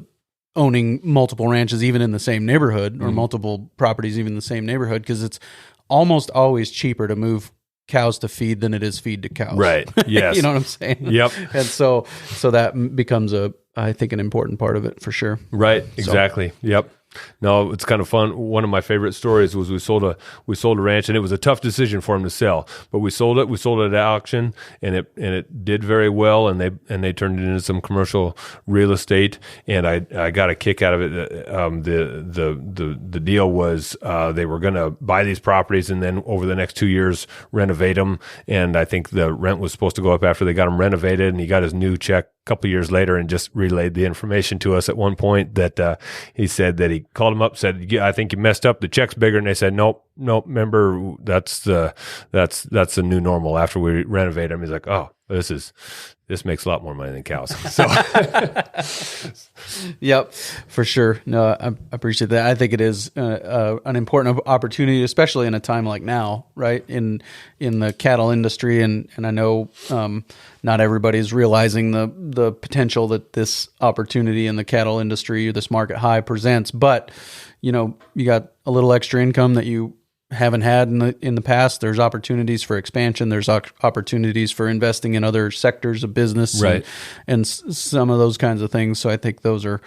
owning multiple ranches even in the same neighborhood, or multiple properties even in the same neighborhood, because it's almost always cheaper to move cows to feed than it is feed to cows. Right. Yes. You know what I'm saying? Yep. And so that becomes I think an important part of it for sure. Right. Exactly. Yep. No, it's kind of fun. One of my favorite stories was we sold a ranch, and it was a tough decision for him to sell, but we sold it. We sold it at auction, and it did very well, and they turned it into some commercial real estate, and I got a kick out of it. The deal was they were going to buy these properties and then over the next 2 years renovate them, and I think the rent was supposed to go up after they got them renovated, and he got his new check a couple of years later and just relayed the information to us at one point that he said that he called him up, said, "Yeah, I think you messed up. The check's bigger." And they said, Nope. Remember, that's the new normal after we renovate them. He's like, "Oh, this makes a lot more money than cows." So, yep, for sure. No, I appreciate that. I think it is an important opportunity, especially in a time like now, right? In the cattle industry, and I know not everybody's realizing the potential that this opportunity in the cattle industry, or this market high, presents. But you got a little extra income that you haven't had in the past. There's opportunities for expansion. There's opportunities for investing in other sectors of business, right, and some of those kinds of things. So I think those are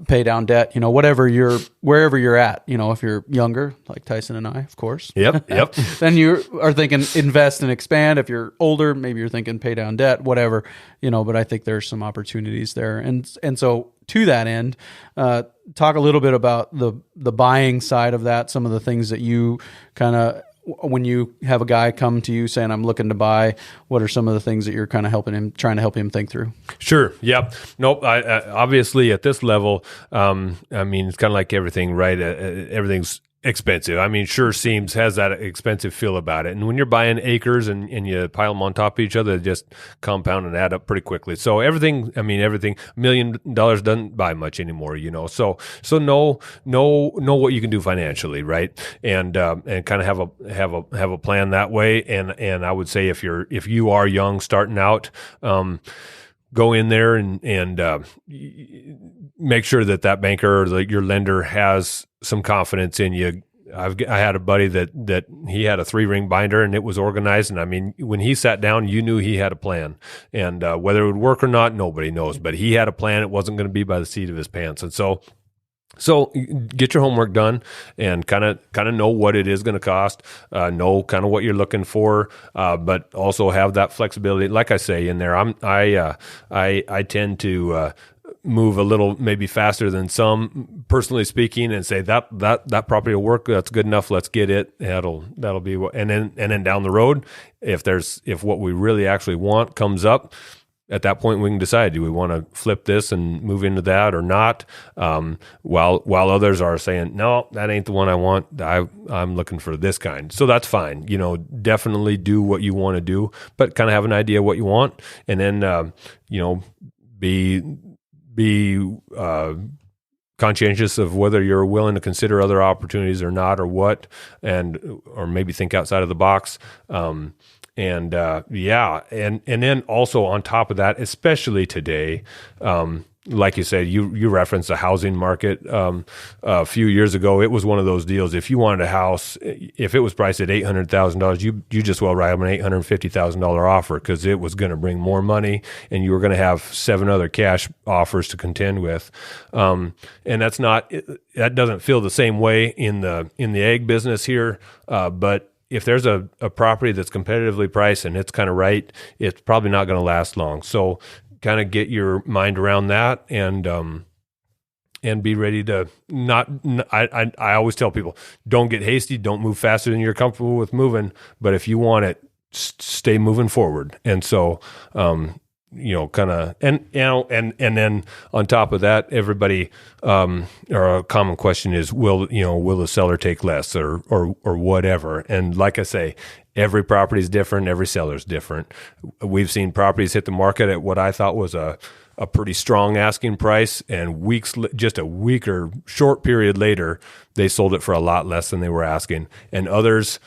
pay down debt. Wherever you're at. If you're younger, like Tyson and I, of course. Yep. Then you are thinking invest and expand. If you're older, maybe you're thinking pay down debt, whatever. But I think there's some opportunities there, and so to that end, talk a little bit about the buying side of that. Some of the things that you kind of, when you have a guy come to you saying, "I'm looking to buy," what are some of the things that you're kind of trying to help him think through? Sure. Yep. Nope. I obviously at this level, it's kind of like everything, right? Everything's expensive. Sure has that expensive feel about it. And when you're buying acres and you pile them on top of each other, they just compound and add up pretty quickly. So everything, $1 million doesn't buy much anymore, So know what you can do financially, right? And kind of have a plan that way. And I would say if you are young starting out, go in there and make sure that banker or your lender has some confidence in you. I had a buddy that he had a 3-ring binder and it was organized. And when he sat down, you knew he had a plan. And whether it would work or not, nobody knows. But he had a plan. It wasn't going to be by the seat of his pants. And so get your homework done and kind of know what it is going to cost, know kind of what you're looking for, but also have that flexibility. Like I say in there, I tend to move a little maybe faster than some, personally speaking, and say that property will work. That's good enough. Let's get it. That'll be what. And then down the road, if what we really actually want comes up, at that point, we can decide, do we want to flip this and move into that or not? While others are saying, no, that ain't the one I want. I'm looking for this kind. So that's fine. Definitely do what you want to do, but kind of have an idea of what you want. And then, be conscientious of whether you're willing to consider other opportunities or not, or what, or maybe think outside of the box. And then also on top of that, especially today, like you said, you referenced the housing market a few years ago. It was one of those deals. If you wanted a house, if it was priced at $800,000, you just well write them an $850,000 offer, because it was going to bring more money, and you were going to have 7 other cash offers to contend with. And that doesn't feel the same way in the egg business here, but if there's a property that's competitively priced and it's kind of right, it's probably not going to last long. So kind of get your mind around that and be ready to I always tell people, don't get hasty, don't move faster than you're comfortable with moving, but if you want it, stay moving forward. And so, and then on top of that, everybody, or a common question is, will the seller take less or whatever? And like I say, every property is different. Every seller is different. We've seen properties hit the market at what I thought was a pretty strong asking price, and just a week or short period later, they sold it for a lot less than they were asking. And others,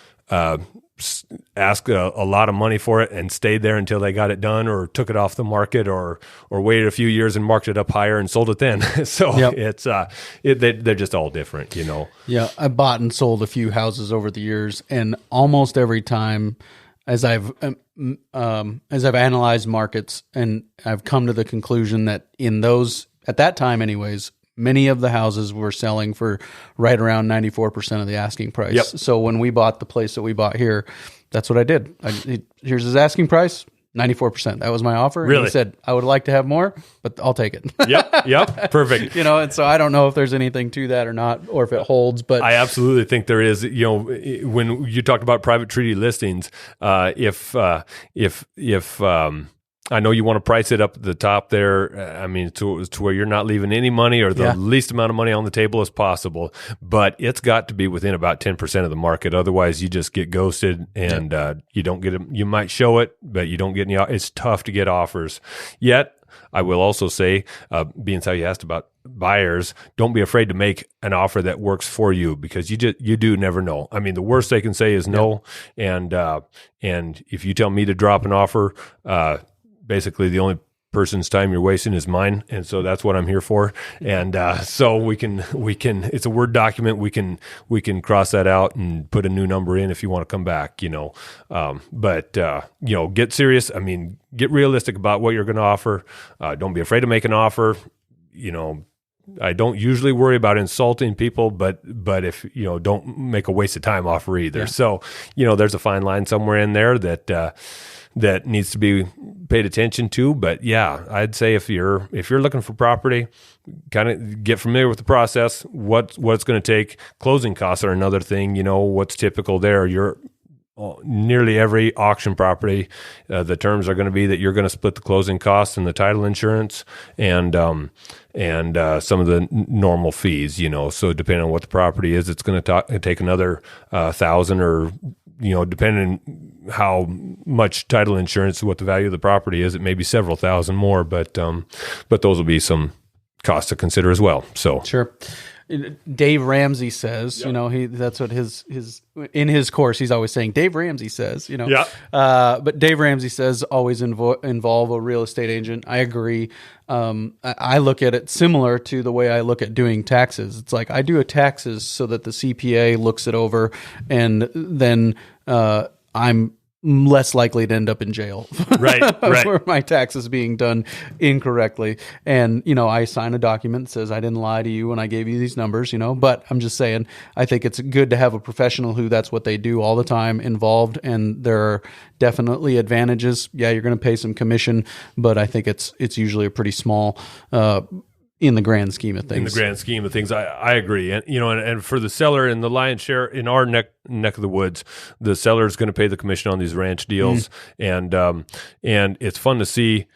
ask a lot of money for it and stayed there until they got it done, or took it off the market, or waited a few years and marked it up higher and sold it then. So it's they're just all different, you know. Yeah, I bought and sold a few houses over the years, and almost every time, as I've analyzed markets, and I've come to the conclusion that in those, at that time anyways, many of the houses were selling for right around 94% of the asking price. Yep. So when we bought the place that we bought here, that's what I did. Here's his asking price, 94%. That was my offer. Really? And he said, I would like to have more, but I'll take it. Yep, perfect. You know, and so I don't know if there's anything to that or not, or if it holds, but I absolutely think there is. You know, when you talked about private treaty listings, if I know you want to price it up at the top there. I mean, to where you're not leaving any money or the least amount of money on the table as possible. But it's got to be within about 10% of the market. Otherwise, you just get ghosted, and you don't get them. You might show it, but you don't get any. It's tough to get offers. Yet, I will also say, being how you asked about buyers, don't be afraid to make an offer that works for you, because you do never know. I mean, the worst they can say is no, and if you tell me to drop an offer, basically the only person's time you're wasting is mine, and so that's what I'm here for. And so we can it's a Word document. We can cross that out and put a new number in if you want to come back, you know. But you know, get serious. I mean, get realistic about what you're going to offer. Don't be afraid to make an offer. You know, I don't usually worry about insulting people, but if, you know, don't make a waste of time offer either. Yeah. So, you know, there's a fine line somewhere in there that needs to be paid attention to. But yeah, I'd say if you're looking for property, kind of get familiar with the process, what it's going to take. Closing costs are another thing. You know, what's typical there. Nearly every auction property, the terms are going to be that you're going to split the closing costs and the title insurance and some of the normal fees, you know. So depending on what the property is, it's going to take another $1,000, or, you know, depending how much title insurance, what the value of the property is, it may be several thousand more, but those will be some costs to consider as well. So sure. Dave Ramsey says, you know, that's what his in his course, he's always saying, Dave Ramsey says, you know. Yeah. But Dave Ramsey says always involve a real estate agent. I agree. I look at it similar to the way I look at doing taxes. It's like I do a taxes so that the CPA looks it over, and then I'm less likely to end up in jail right. for my taxes being done incorrectly. And, you know, I sign a document that says I didn't lie to you when I gave you these numbers, you know, but I'm just saying, I think it's good to have a professional who that's what they do all the time involved. And there are definitely advantages. Yeah, you're going to pay some commission, but I think it's usually a pretty small, in the grand scheme of things. In the grand scheme of things, I agree. And, you know, and for the seller, in the lion's share in our neck of the woods, the seller is going to pay the commission on these ranch deals. And it's fun to see.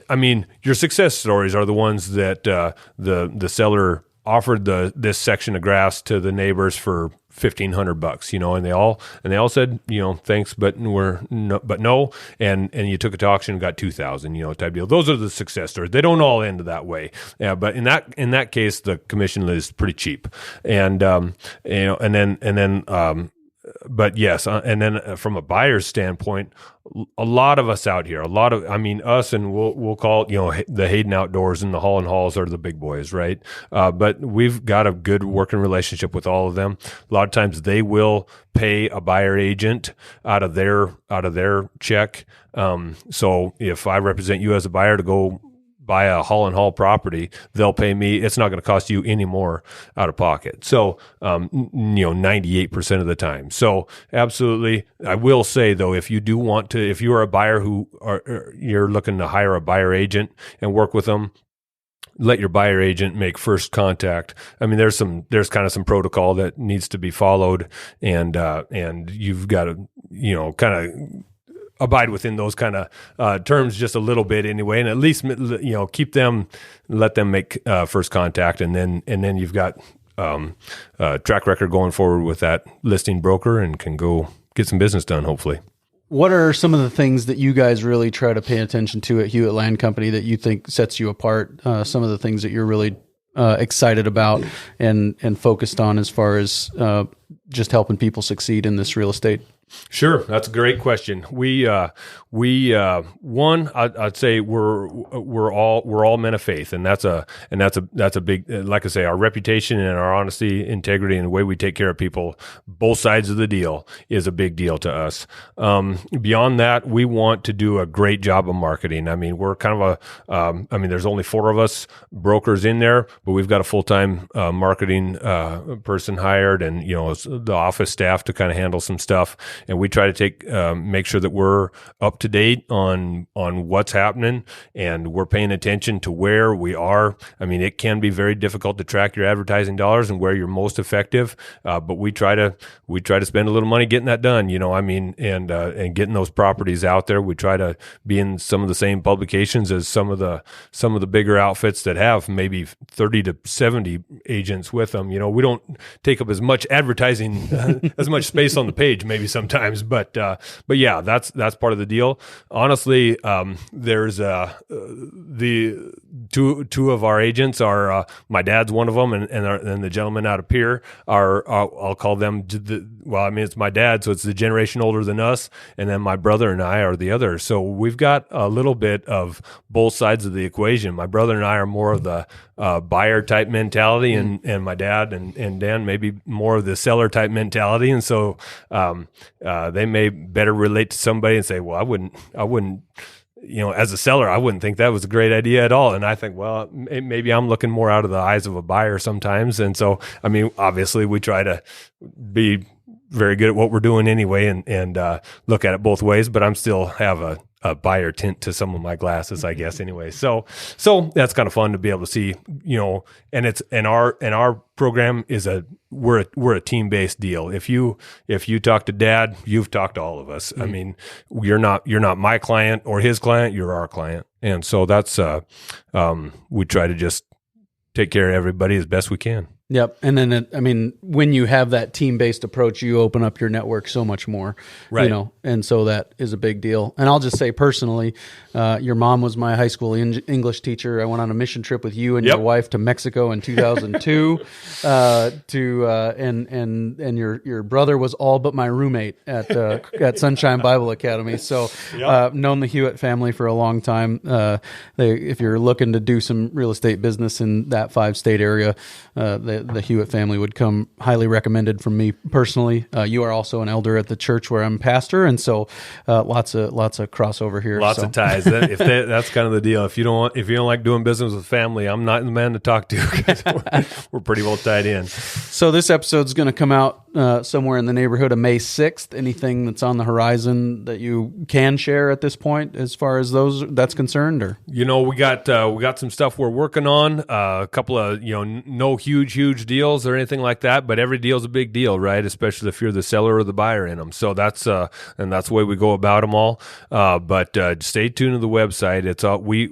I mean, your success stories are the ones that the seller offered this section of grass to the neighbors for $1,500, you know, and they all said, you know, thanks, but no, and you took it to auction and got $2,000, you know, type deal. Those are the success stories. They don't all end that way, but in that case, the commission is pretty cheap, and you know, and then. But yes, and then from a buyer's standpoint, a lot of us out here, us, and we'll call it, you know, the Hayden Outdoors and the Hall and Halls are the big boys, right? But we've got a good working relationship with all of them. A lot of times they will pay a buyer agent out of their check. So if I represent you as a buyer to go buy a Hall and Hall property, they'll pay me. It's not going to cost you any more out of pocket. So, you know, 98% of the time. So absolutely. I will say though, if you are a buyer you're looking to hire a buyer agent and work with them, let your buyer agent make first contact. I mean, there's kind of some protocol that needs to be followed, and you've got to, you know, kind of abide within those kind of terms just a little bit anyway, and at least, you know, let them make first contact, and then you've got a track record going forward with that listing broker and can go get some business done, hopefully. What are some of the things that you guys really try to pay attention to at Hewitt Land Company that you think sets you apart? Some of the things that you're really excited about and focused on as far as just helping people succeed in this real estate? Sure, that's a great question. I'd say we're all men of faith, and that's a big, like I say, our reputation and our honesty, integrity, and the way we take care of people, both sides of the deal, is a big deal to us. Beyond that, we want to do a great job of marketing. I mean, we're kind of there's only 4 of us brokers in there, but we've got a full-time marketing person hired, and the office staff to kind of handle some stuff. And we try to make sure that we're up to date on what's happening, and we're paying attention to where we are. I mean, it can be very difficult to track your advertising dollars and where you're most effective, but we try to spend a little money getting that done. And getting those properties out there. We try to be in some of the same publications as some of the bigger outfits that have maybe 30 to 70 agents with them. We don't take up as much advertising, as much space on the page, maybe sometimes, but yeah, that's part of the deal. Honestly, there's the two of our agents are my dad's one of them, and the gentleman out of Pier are I'll call them it's my dad, so it's the generation older than us, and then my brother and I are the other. So we've got a little bit of both sides of the equation. My brother and I are more of the buyer type mentality, and my dad and Dan maybe more of the seller type mentality, and so they may better relate to somebody and say, well, I wouldn't as a seller, I wouldn't think that was a great idea at all. And I think, well, maybe I'm looking more out of the eyes of a buyer sometimes. And so, I mean, obviously we try to be very good at what we're doing anyway, and look at it both ways, but I'm still have a buyer tint to some of my glasses, I guess, anyway. So that's kind of fun to be able to see, and our program is we're a team-based deal. If you talk to Dad, you've talked to all of us. Mm-hmm. I mean, you're not my client or his client, you're our client. And so that's we try to just take care of everybody as best we can. Yep. And then, when you have that team-based approach, you open up your network so much more, right? And so that is a big deal. And I'll just say personally, your mom was my high school English teacher. I went on a mission trip with you and your wife to Mexico in 2002, and your brother was all but my roommate at Sunshine Bible Academy. So, known the Hewitt family for a long time. If you're looking to do some real estate business in that 5-state area, the Hewitt family would come highly recommended from me personally. You are also an elder at the church where I'm pastor, and so lots of crossover here. Lots of ties. That's kind of the deal. If you don't like doing business with family, I'm not the man to talk to, because we're pretty well tied in. So this episode's going to come out somewhere in the neighborhood of May 6th. Anything that's on the horizon that you can share at this point as far as that's concerned? Or we got some stuff we're working on, a couple of no huge deals or anything like that, but every deal's a big deal, right? Especially if you're the seller or the buyer in them. So that's the way we go about them all. But stay tuned to the website. It's all we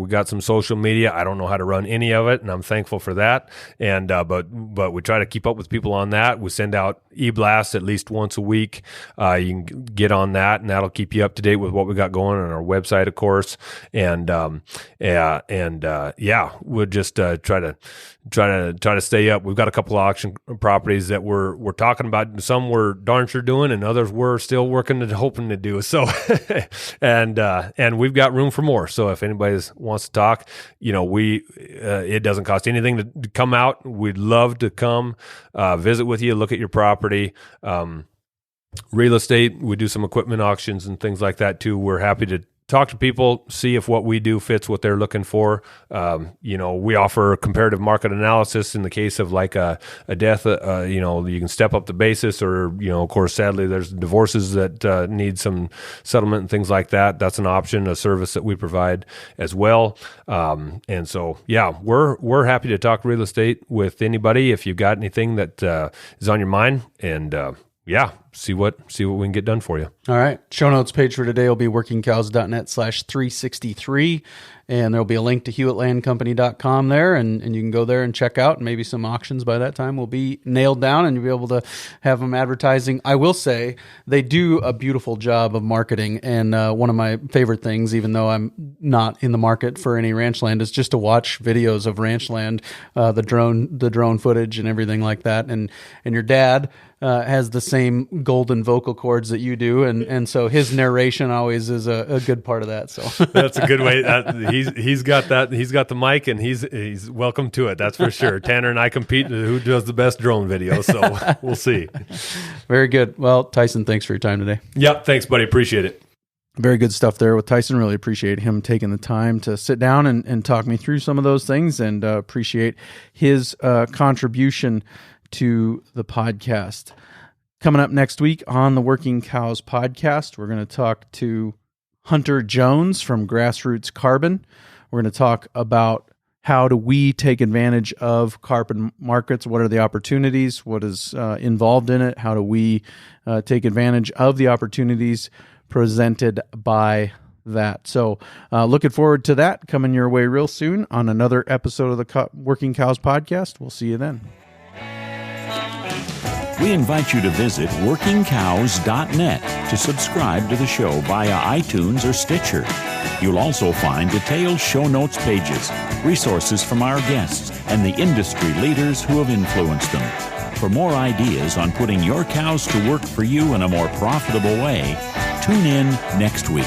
got some social media. I don't know how to run any of it, and I'm thankful for that. And but we try to keep up with people on that. We send out e-blasts at least once a week. You can get on that, and that'll keep you up to date with what we got going on our website, of course. And we'll just try to stay up. We've got a couple of auction properties that we're talking about. Some we're darn sure doing, and others we're still working and hoping to do. So, and we've got room for more. So if anybody wants to talk, it doesn't cost anything to come out. We'd love to come visit with you, look at your property. Real estate, we do some equipment auctions and things like that too. We're happy to talk to people, see if what we do fits what they're looking for. We offer comparative market analysis in the case of like a death. You can step up the basis, or of course, sadly, there's divorces that need some settlement and things like that. That's an option, a service that we provide as well. And so, we're happy to talk real estate with anybody if you've got anything that is on your mind, and see what we can get done for you. All right. Show notes page for today will be workingcows.net/363. And there'll be a link to HewittLandCompany.com there, and you can go there and check out. And maybe some auctions by that time will be nailed down, and you'll be able to have them advertising. I will say they do a beautiful job of marketing, and one of my favorite things, even though I'm not in the market for any ranch land, is just to watch videos of ranch land, the drone footage and everything like that. And your dad has the same golden vocal cords that you do, and so his narration always is a good part of that. So that's a good way. He's got that. He's got the mic, and he's welcome to it. That's for sure. Tanner and I compete who does the best drone video. So we'll see. Very good. Well, Tyson, thanks for your time today. Yep. Thanks, buddy. Appreciate it. Very good stuff there with Tyson. Really appreciate him taking the time to sit down and talk me through some of those things, and appreciate his contribution to the podcast. Coming up next week on the Working Cows podcast, we're going to talk to Hunter Jones from Grassroots Carbon. We're going to talk about how do we take advantage of carbon markets? What are the opportunities? What is involved in it? How do we take advantage of the opportunities presented by that? So looking forward to that coming your way real soon on another episode of the Working Cows podcast. We'll see you then. We invite you to visit workingcows.net to subscribe to the show via iTunes or Stitcher. You'll also find detailed show notes pages, resources from our guests, and the industry leaders who have influenced them. For more ideas on putting your cows to work for you in a more profitable way, tune in next week.